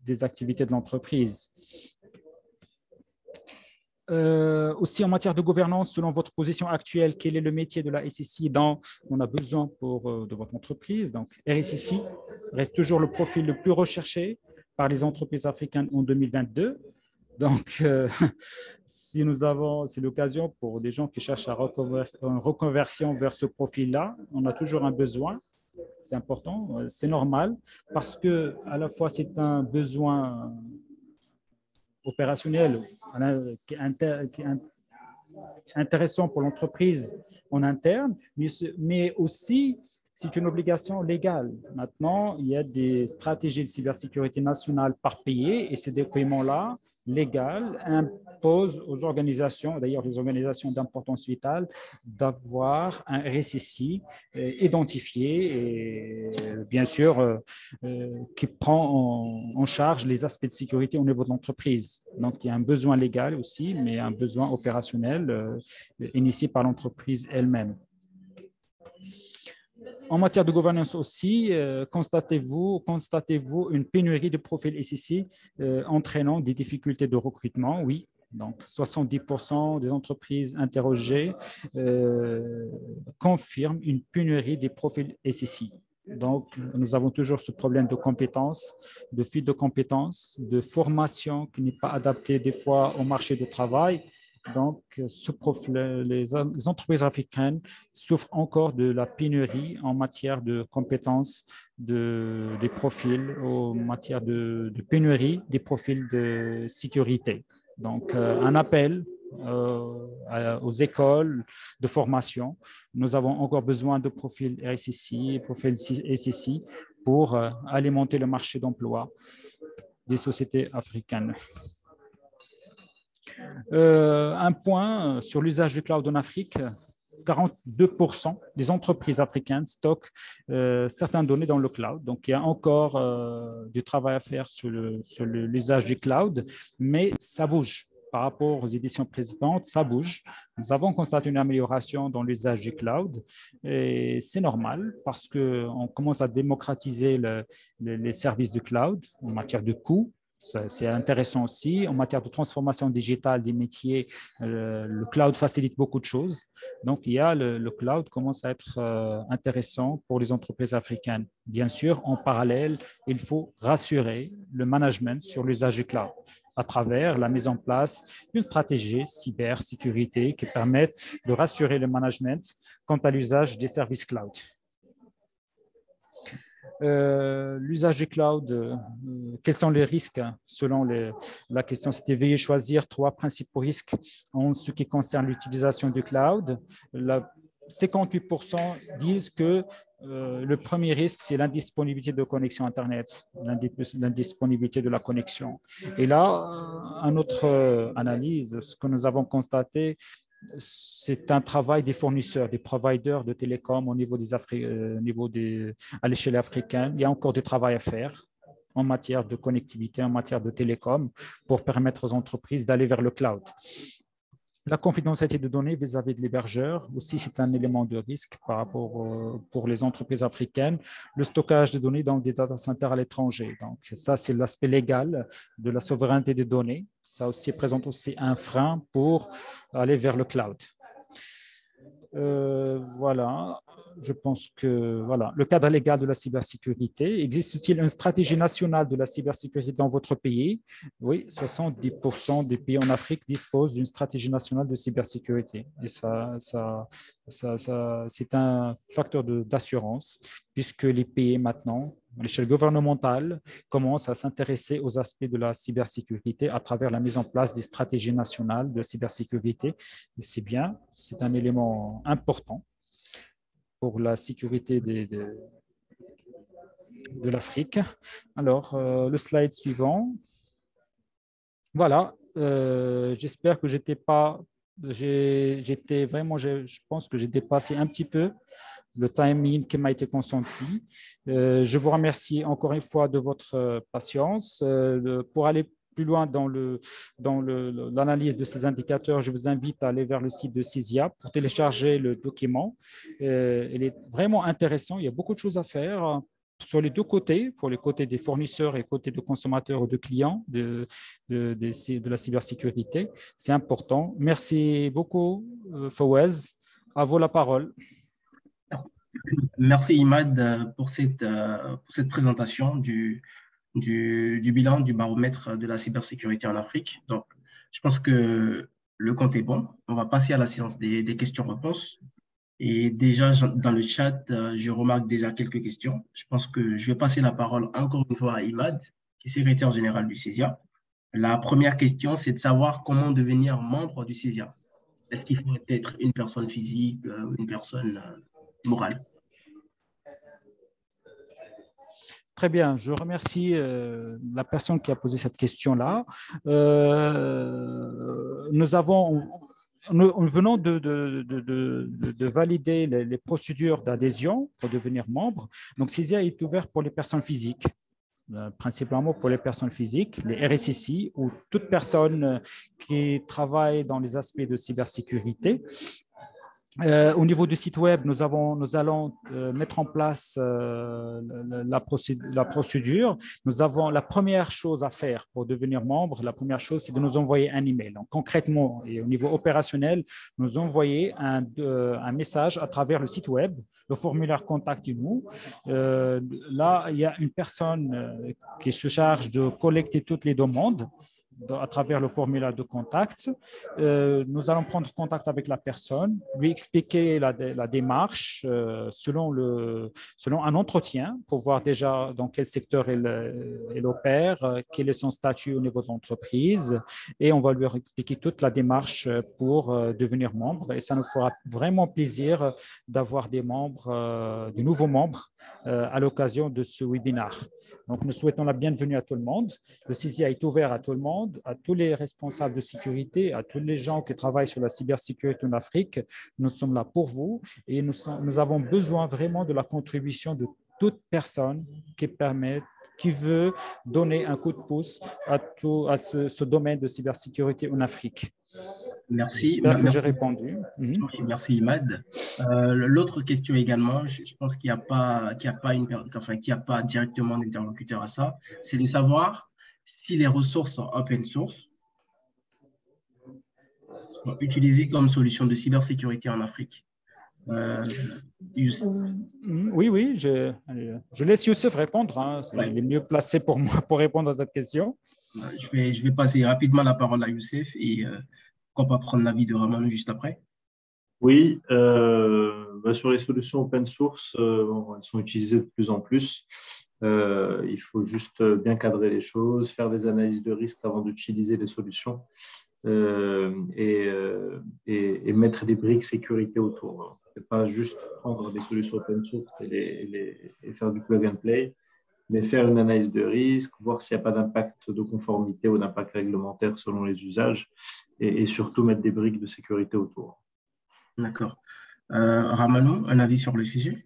des activités de l'entreprise. Aussi en matière de gouvernance, selon votre position actuelle, quel est le métier de la SSI dont on a besoin de votre entreprise? Donc, RSSI reste toujours le profil le plus recherché par les entreprises africaines en 2022. Donc, c'est l'occasion pour des gens qui cherchent une reconversion vers ce profil-là. On a toujours un besoin. C'est important, c'est normal, parce que à la fois c'est un besoin opérationnel qui est intéressant pour l'entreprise en interne, mais aussi c'est une obligation légale. Maintenant, il y a des stratégies de cybersécurité nationale par pays et ces documents-là, légaux, imposent aux organisations, d'ailleurs les organisations d'importance vitale, d'avoir un RSSI identifié et bien sûr qui prend en charge les aspects de sécurité au niveau de l'entreprise. Donc, il y a un besoin légal aussi, mais un besoin opérationnel initié par l'entreprise elle-même. En matière de gouvernance aussi, constatez-vous une pénurie de profils SSI entraînant des difficultés de recrutement? Oui. Donc, 70% des entreprises interrogées confirment une pénurie des profils SSI. Donc, nous avons toujours ce problème de compétences, de fuite de compétences, de formation qui n'est pas adaptée des fois au marché du travail. Donc, les entreprises africaines souffrent encore de la pénurie en matière de compétences des profils, en matière de pénurie des profils de sécurité. Donc, un appel aux écoles de formation. Nous avons encore besoin de profils RSSI, profils SSI pour alimenter le marché d'emploi des sociétés africaines. Un point sur l'usage du cloud en Afrique. 42% des entreprises africaines stockent certaines données dans le cloud. Donc, il y a encore du travail à faire sur l'usage du cloud, mais ça bouge. Par rapport aux éditions précédentes, ça bouge. Nous avons constaté une amélioration dans l'usage du cloud et c'est normal parce qu'on commence à démocratiser les services du cloud en matière de coûts. C'est intéressant aussi. En matière de transformation digitale des métiers, le cloud facilite beaucoup de choses. Donc, le cloud commence à être intéressant pour les entreprises africaines. Bien sûr, en parallèle, il faut rassurer le management sur l'usage du cloud à travers la mise en place d'une stratégie cybersécurité qui permette de rassurer le management quant à l'usage des services cloud. L'usage du cloud, quels sont les risques selon la question? C'était veuillez choisir 3 principaux risques en ce qui concerne l'utilisation du cloud. 58% disent que le premier risque, c'est l'indisponibilité de connexion Internet, l'indisponibilité de la connexion. Et là, à notre analyse, ce que nous avons constaté, c'est un travail des fournisseurs, des providers de télécom au niveau à l'échelle africaine. Il y a encore du travail à faire en matière de connectivité, en matière de télécom, pour permettre aux entreprises d'aller vers le cloud. La confidentialité de données vis-à-vis de l'hébergeur, aussi, c'est un élément de risque par rapport pour les entreprises africaines. Le stockage de données dans des data centers à l'étranger. Donc, ça, c'est l'aspect légal de la souveraineté des données. Ça aussi présente aussi un frein pour aller vers le cloud. Voilà, je pense que voilà, le cadre légal de la cybersécurité. Existe-t-il une stratégie nationale de la cybersécurité dans votre pays? Oui, 70% des pays en Afrique disposent d'une stratégie nationale de cybersécurité. Et c'est un facteur d'assurance puisque les pays maintenant, à l'échelle gouvernementale, commencent à s'intéresser aux aspects de la cybersécurité à travers la mise en place des stratégies nationales de cybersécurité. C'est bien, c'est un élément important pour la sécurité de l'Afrique. Alors, le slide suivant. Voilà, j'espère que je pense que j'ai dépassé un petit peu le timing qui m'a été consenti. Je vous remercie encore une fois de votre patience. Pour aller plus loin dans l'analyse de ces indicateurs, je vous invite à aller vers le site de CISIA pour télécharger le document. Il est vraiment intéressant. Il y a beaucoup de choses à faire sur les deux côtés, pour les côtés des fournisseurs et côté des consommateurs ou de clients de la cybersécurité. C'est important. Merci beaucoup, Fawaz. À vous la parole. Merci Imad pour cette présentation du bilan du baromètre de la cybersécurité en Afrique. Donc, je pense que le compte est bon. On va passer à la séance des questions-réponses. Et déjà, dans le chat, je remarque déjà quelques questions. Je pense que je vais passer la parole encore une fois à Imad, qui est secrétaire général du CESIA. La première question, c'est de savoir comment devenir membre du CESIA. Est-ce qu'il faut être une personne physique ou une personne morale? Très bien, je remercie la personne qui a posé cette question-là. Nous venons de valider les procédures d'adhésion pour devenir membre. Donc, CESIA est ouvert pour les personnes physiques, principalement pour les personnes physiques, les RSSI ou toute personne qui travaille dans les aspects de cybersécurité. Au niveau du site web, nous allons mettre en place la procédure. Nous avons la première chose à faire pour devenir membre. La première chose, c'est de nous envoyer un email. Donc, concrètement et au niveau opérationnel, nous envoyer un message à travers le site web, le formulaire Contactez-nous. Là, il y a une personne qui se charge de collecter toutes les demandes. à travers le formulaire de contact. Nous allons prendre contact avec la personne, lui expliquer la démarche selon un entretien pour voir déjà dans quel secteur elle opère, quel est son statut au niveau de l'entreprise, et on va lui expliquer toute la démarche pour devenir membre. Et ça nous fera vraiment plaisir d'avoir des nouveaux membres à l'occasion de ce webinaire. Donc, nous souhaitons la bienvenue à tout le monde. Le CISIA est ouvert à tout le monde, à tous les responsables de sécurité, à tous les gens qui travaillent sur la cybersécurité en Afrique. Nous sommes là pour vous et nous avons besoin vraiment de la contribution de toute personne qui veut donner un coup de pouce à ce domaine de cybersécurité en Afrique. Merci. J'espère que j'ai répondu. Oui, merci, Imad. L'autre question également, je pense qu'il n'y a pas directement d'interlocuteur à ça, c'est de savoir si les ressources sont open source sont utilisées comme solution de cybersécurité en Afrique. Oui, je laisse Youssef répondre. Hein. Il est mieux placé pour moi pour répondre à cette question. Je vais passer rapidement la parole à Youssef et pourquoi pas prendre l'avis de Ramon juste après. Oui, sur les solutions open source, elles sont utilisées de plus en plus. Il faut juste bien cadrer les choses, faire des analyses de risque avant d'utiliser les solutions et mettre des briques sécurité autour. Ce n'est pas juste prendre des solutions open source et faire du plug and play, mais faire une analyse de risque, voir s'il n'y a pas d'impact de conformité ou d'impact réglementaire selon les usages et surtout mettre des briques de sécurité autour. D'accord. Ramanou, un avis sur le sujet?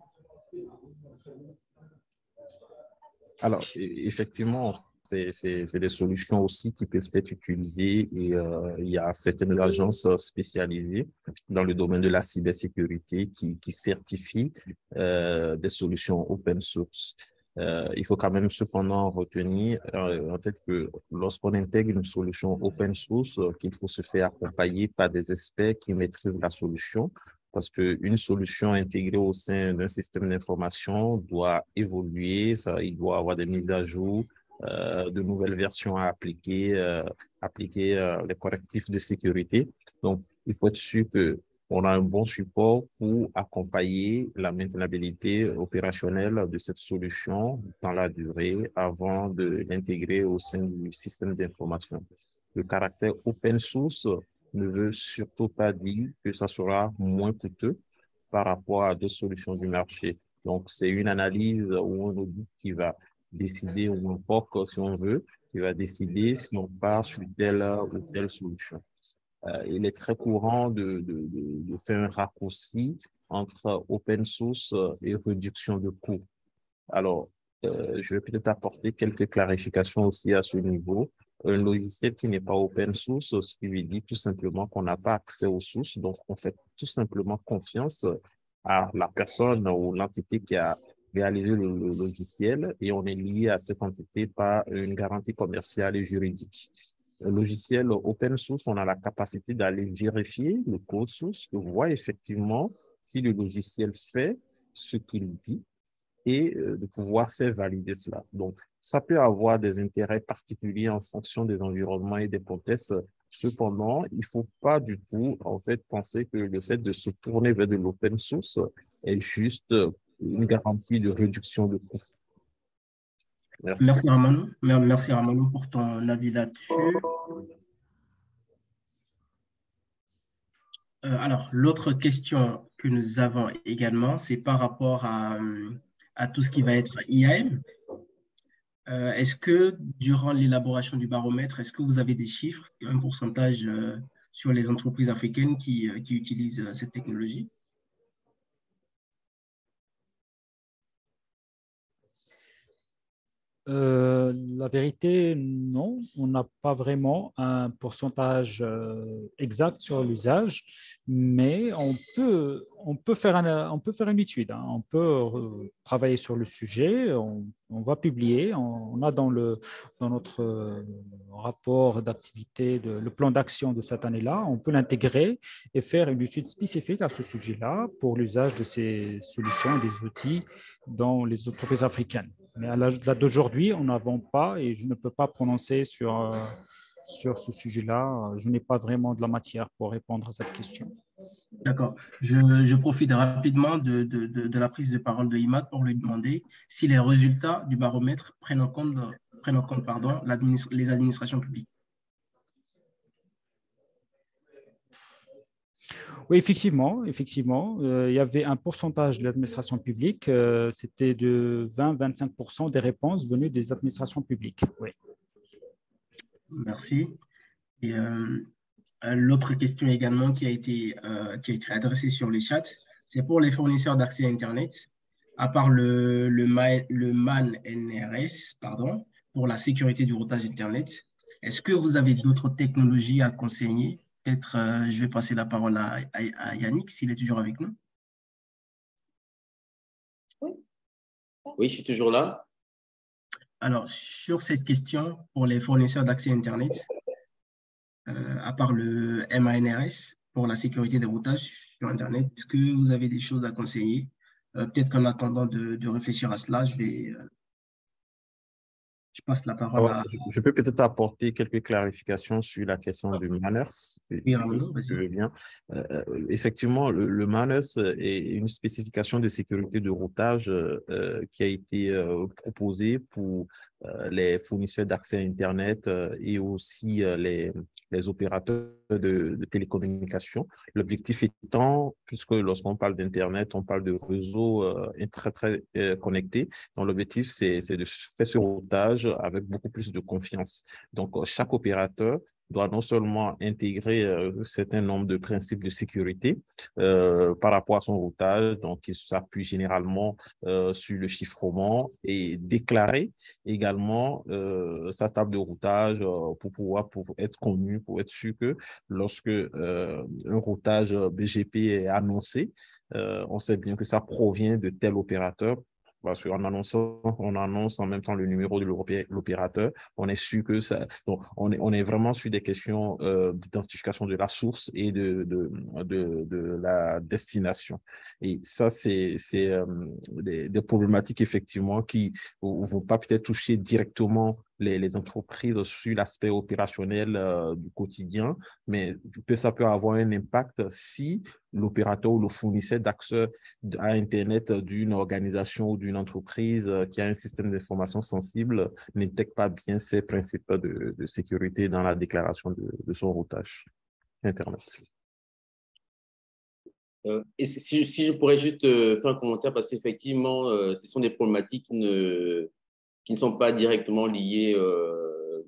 Alors, effectivement, c'est des solutions aussi qui peuvent être utilisées et il y a certaines agences spécialisées dans le domaine de la cybersécurité qui certifient des solutions open source. Il faut quand même cependant retenir en tête que lorsqu'on intègre une solution open source, qu'il faut se faire accompagner par des experts qui maîtrisent la solution, parce qu'une solution intégrée au sein d'un système d'information doit évoluer, il doit avoir des mises à jour, de nouvelles versions à appliquer les correctifs de sécurité. Donc, il faut être sûr qu'on a un bon support pour accompagner la maintenabilité opérationnelle de cette solution dans la durée avant de l'intégrer au sein du système d'information. Le caractère open source ne veut surtout pas dire que ça sera moins coûteux par rapport à d'autres solutions du marché. Donc, c'est une analyse ou un audit qui va décider, ou un POC, si on veut, qui va décider si on part sur telle ou telle solution. Il est très courant de faire un raccourci entre open source et réduction de coûts. Alors, je vais peut-être apporter quelques clarifications aussi à ce niveau. Un logiciel qui n'est pas open source, ce qui veut dire tout simplement qu'on n'a pas accès aux sources, donc on fait tout simplement confiance à la personne ou l'entité qui a réalisé le logiciel et on est lié à cette entité par une garantie commerciale et juridique. Un logiciel open source, on a la capacité d'aller vérifier le code source, de voir effectivement si le logiciel fait ce qu'il dit et de pouvoir faire valider cela. Donc, ça peut avoir des intérêts particuliers en fonction des environnements et des contextes. Cependant, il ne faut pas du tout, en fait, penser que le fait de se tourner vers de l'open source est juste une garantie de réduction de coûts. Merci. Merci Ramanou pour ton avis là-dessus. Alors, l'autre question que nous avons également, c'est par rapport à tout ce qui va être IAM. Est-ce que durant l'élaboration du baromètre, est-ce que vous avez des chiffres, un pourcentage sur les entreprises africaines qui utilisent cette technologie? La vérité, non, on n'a pas vraiment un pourcentage exact sur l'usage, mais on peut faire une étude, hein. On peut travailler sur le sujet, on va publier, on a dans notre rapport d'activité, le plan d'action de cette année-là, on peut l'intégrer et faire une étude spécifique à ce sujet-là pour l'usage de ces solutions et des outils dans les entreprises africaines. Mais à l'âge d'aujourd'hui, on n'avons pas et je ne peux pas prononcer sur sur ce sujet-là, je n'ai pas vraiment de la matière pour répondre à cette question. D'accord. Je profite rapidement de la prise de parole de Imad pour lui demander si les résultats du baromètre prennent en compte pardon, les administrations publiques. Oui, effectivement, il y avait un pourcentage de l'administration publique, c'était de 20-25% des réponses venues des administrations publiques. Oui. Merci. Et l'autre question également qui a été adressée sur les chats, c'est pour les fournisseurs d'accès à Internet, à part le MAN-NRS, pardon, pour la sécurité du routage Internet. Est-ce que vous avez d'autres technologies à conseiller? Peut-être, je vais passer la parole à Yannick, s'il est toujours avec nous. Oui, je suis toujours là. Alors, sur cette question, pour les fournisseurs d'accès Internet, à part le MANRS pour la sécurité des routages sur Internet, est-ce que vous avez des choses à conseiller? Peut-être qu'en attendant de réfléchir à cela, je passe la parole Alors, à… je peux peut-être apporter quelques clarifications sur la question du manners, si Oui, Ramon, tu vas-y. veux bien. Effectivement, le manners est une spécification de sécurité de routage qui a été proposée pour les fournisseurs d'accès à Internet et aussi les opérateurs de télécommunications. L'objectif étant, puisque lorsqu'on parle d'Internet, on parle de réseaux très connectés. Donc, l'objectif, c'est de faire ce routage avec beaucoup plus de confiance. Donc, chaque opérateur doit non seulement intégrer un certain nombre de principes de sécurité par rapport à son routage, donc il s'appuie généralement sur le chiffrement et déclarer également sa table de routage pour être connu, pour être sûr que lorsque un routage BGP est annoncé, on sait bien que ça provient de tel opérateur. Parce qu'en annonçant, on annonce en même temps le numéro de l'opérateur, on est sûr que ça. Donc, on est vraiment sur des questions d'identification de la source et de la destination. Et ça, c'est des problématiques, effectivement, qui ne vont pas peut-être toucher directement les entreprises sur l'aspect opérationnel du quotidien, mais ça peut avoir un impact si l'opérateur ou le fournisseur d'accès à Internet d'une organisation ou d'une entreprise qui a un système d'information sensible n'intègre pas bien ces principes de sécurité dans la déclaration de son routage Internet. Et si je pourrais juste faire un commentaire, parce qu'effectivement, ce sont des problématiques qui ne sont pas directement liées,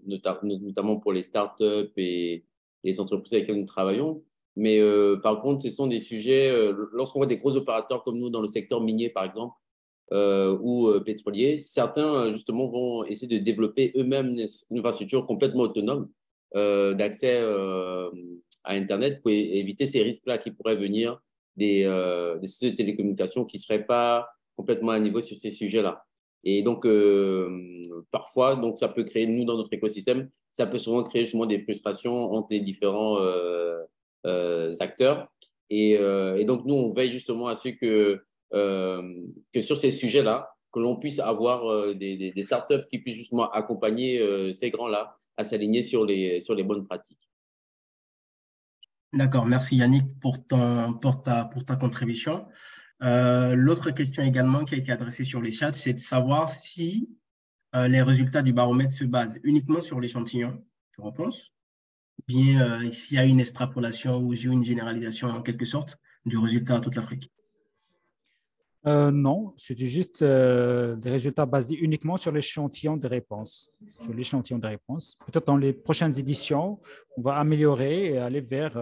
notamment pour les startups et les entreprises avec lesquelles nous travaillons. Mais par contre, ce sont des sujets, lorsqu'on voit des gros opérateurs comme nous dans le secteur minier, par exemple, ou pétrolier, certains, justement, vont essayer de développer eux-mêmes une infrastructure complètement autonome d'accès à Internet pour éviter ces risques-là qui pourraient venir des sociétés de télécommunications qui ne seraient pas complètement à niveau sur ces sujets-là. Et donc, parfois, donc, ça peut créer, nous, dans notre écosystème, ça peut souvent créer justement des frustrations entre les différents acteurs. Et donc, nous, on veille justement à ce que sur ces sujets-là, que l'on puisse avoir des startups qui puissent justement accompagner ces grands-là à s'aligner sur les bonnes pratiques. D'accord, merci Yannick pour ta contribution. L'autre question également qui a été adressée sur les chats, c'est de savoir si les résultats du baromètre se basent uniquement sur l'échantillon de réponse, ou bien s'il y a une extrapolation ou une généralisation en quelque sorte du résultat à toute l'Afrique. Non, c'était juste des résultats basés uniquement sur l'échantillon de réponses. Peut-être dans les prochaines éditions, on va améliorer et aller vers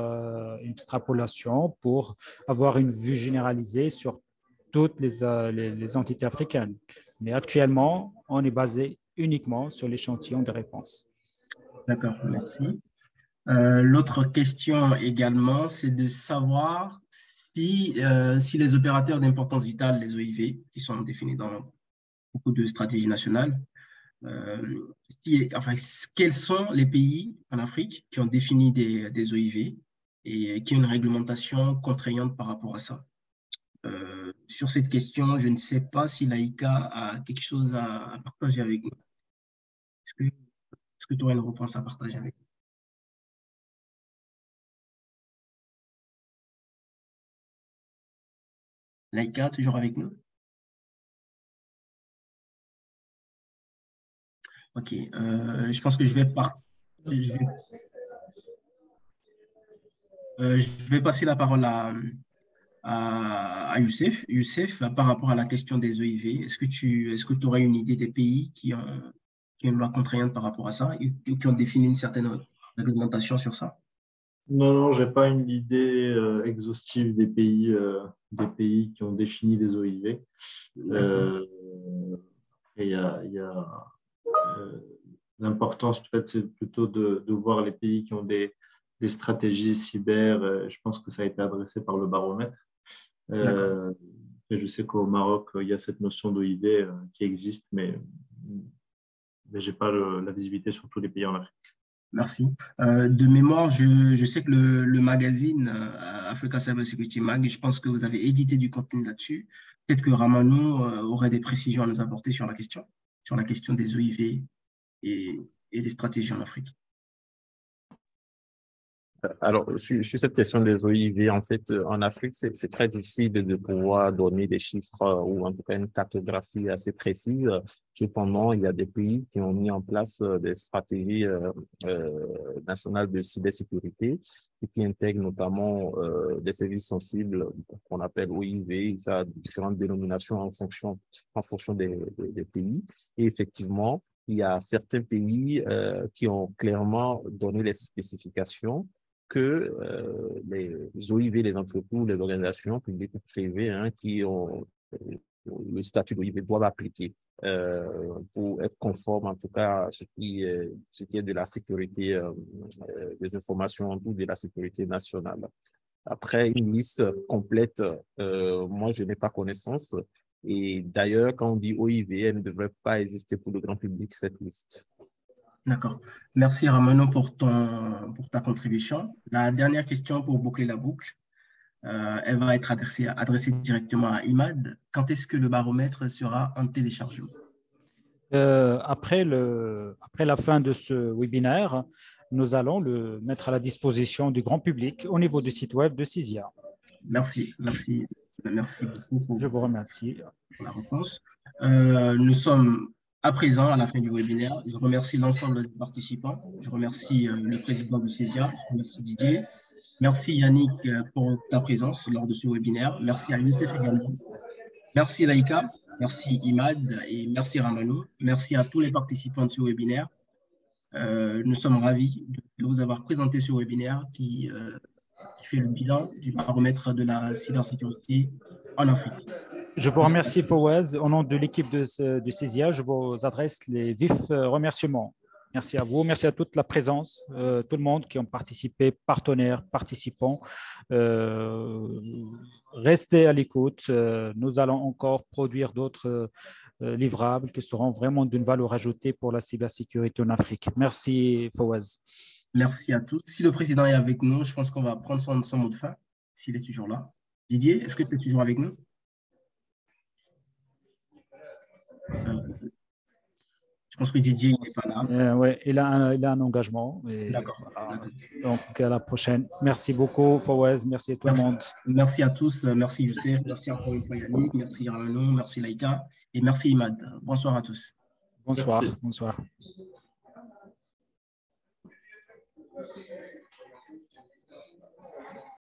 une extrapolation pour avoir une vue généralisée sur toutes les entités africaines. Mais actuellement, on est basé uniquement sur l'échantillon de réponses. D'accord, merci. L'autre question également, c'est de savoir si les opérateurs d'importance vitale, les OIV, qui sont définis dans beaucoup de stratégies nationales, quels sont les pays en Afrique qui ont défini des OIV et qui ont une réglementation contraignante par rapport à ça? Sur cette question, je ne sais pas si l'AICA a quelque chose à partager avec nous. Est-ce que tu aurais une réponse à partager avec nous? Laïka, toujours avec nous? Ok, je pense que je vais passer la parole à Youssef. Youssef, par rapport à la question des EIV, est-ce que tu aurais une idée des pays qui ont une loi contraignante par rapport à ça et qui ont défini une certaine réglementation sur ça? Non, non, je n'ai pas une idée exhaustive des pays qui ont défini des OIV. Et l'importance, peut-être, c'est plutôt de voir les pays qui ont des stratégies cyber. Je pense que ça a été adressé par le baromètre. Je sais qu'au Maroc, il y a cette notion d'OIV qui existe, mais je n'ai pas la visibilité sur tous les pays en Afrique. Merci. De mémoire, je sais que le magazine Africa Cyber Security Mag, je pense que vous avez édité du contenu là-dessus. Peut-être que Ramanou aurait des précisions à nous apporter sur la question des OIV et des stratégies en Afrique. Alors, sur cette question des OIV, en fait, en Afrique, c'est très difficile de pouvoir donner des chiffres ou en tout cas une cartographie assez précise. Cependant, il y a des pays qui ont mis en place des stratégies nationales de cybersécurité et qui intègrent notamment des services sensibles qu'on appelle OIV. Ça a différentes dénominations en fonction des pays. Et effectivement, il y a certains pays qui ont clairement donné les spécifications que les OIV, les entreprises, les organisations publiques ou privées qui ont le statut d'OIV doivent appliquer pour être conformes en tout cas à ce qui est de la sécurité des informations ou de la sécurité nationale. Après, une liste complète, moi, je n'ai pas connaissance. Et d'ailleurs, quand on dit OIV, elle ne devrait pas exister pour le grand public, cette liste. D'accord. Merci Ramanou pour ta contribution. La dernière question pour boucler la boucle, elle va être adressée directement à Imad. Quand est-ce que le baromètre sera en téléchargement? Après la fin de ce webinaire, nous allons le mettre à la disposition du grand public au niveau du site web de CISIA. Merci beaucoup. Je vous remercie pour la réponse. Nous sommes à présent à la fin du webinaire. Je remercie l'ensemble des participants. Je remercie le président de CISIA. Je remercie Didier. Merci Yannick pour ta présence lors de ce webinaire. Merci à Youssef également. Merci Laïka. Merci Imad et merci Ramanou. Merci à tous les participants de ce webinaire. Nous sommes ravis de vous avoir présenté ce webinaire qui fait le bilan du baromètre de la cybersécurité en Afrique. Je vous remercie Fawaz. Au nom de l'équipe de CISIA, je vous adresse les vifs remerciements. Merci à vous, merci à toute la présence, tout le monde qui ont participé, partenaires, participants. Restez à l'écoute. Nous allons encore produire d'autres livrables qui seront vraiment d'une valeur ajoutée pour la cybersécurité en Afrique. Merci Fawaz. Merci à tous. Si le président est avec nous, je pense qu'on va prendre son mot de fin, s'il est toujours là. Didier, est-ce que tu es toujours avec nous? Je pense que Didier n'est pas là. Oui, il a un engagement. D'accord. Voilà. Donc, à la prochaine. Merci beaucoup, Fawaz. Merci à tout le monde. Merci à tous. Merci Youssef. Merci encore une fois Yannick. Merci Ramanou. Merci Laïka. Et merci Imad. Bonsoir à tous. Bonsoir. Merci. Bonsoir.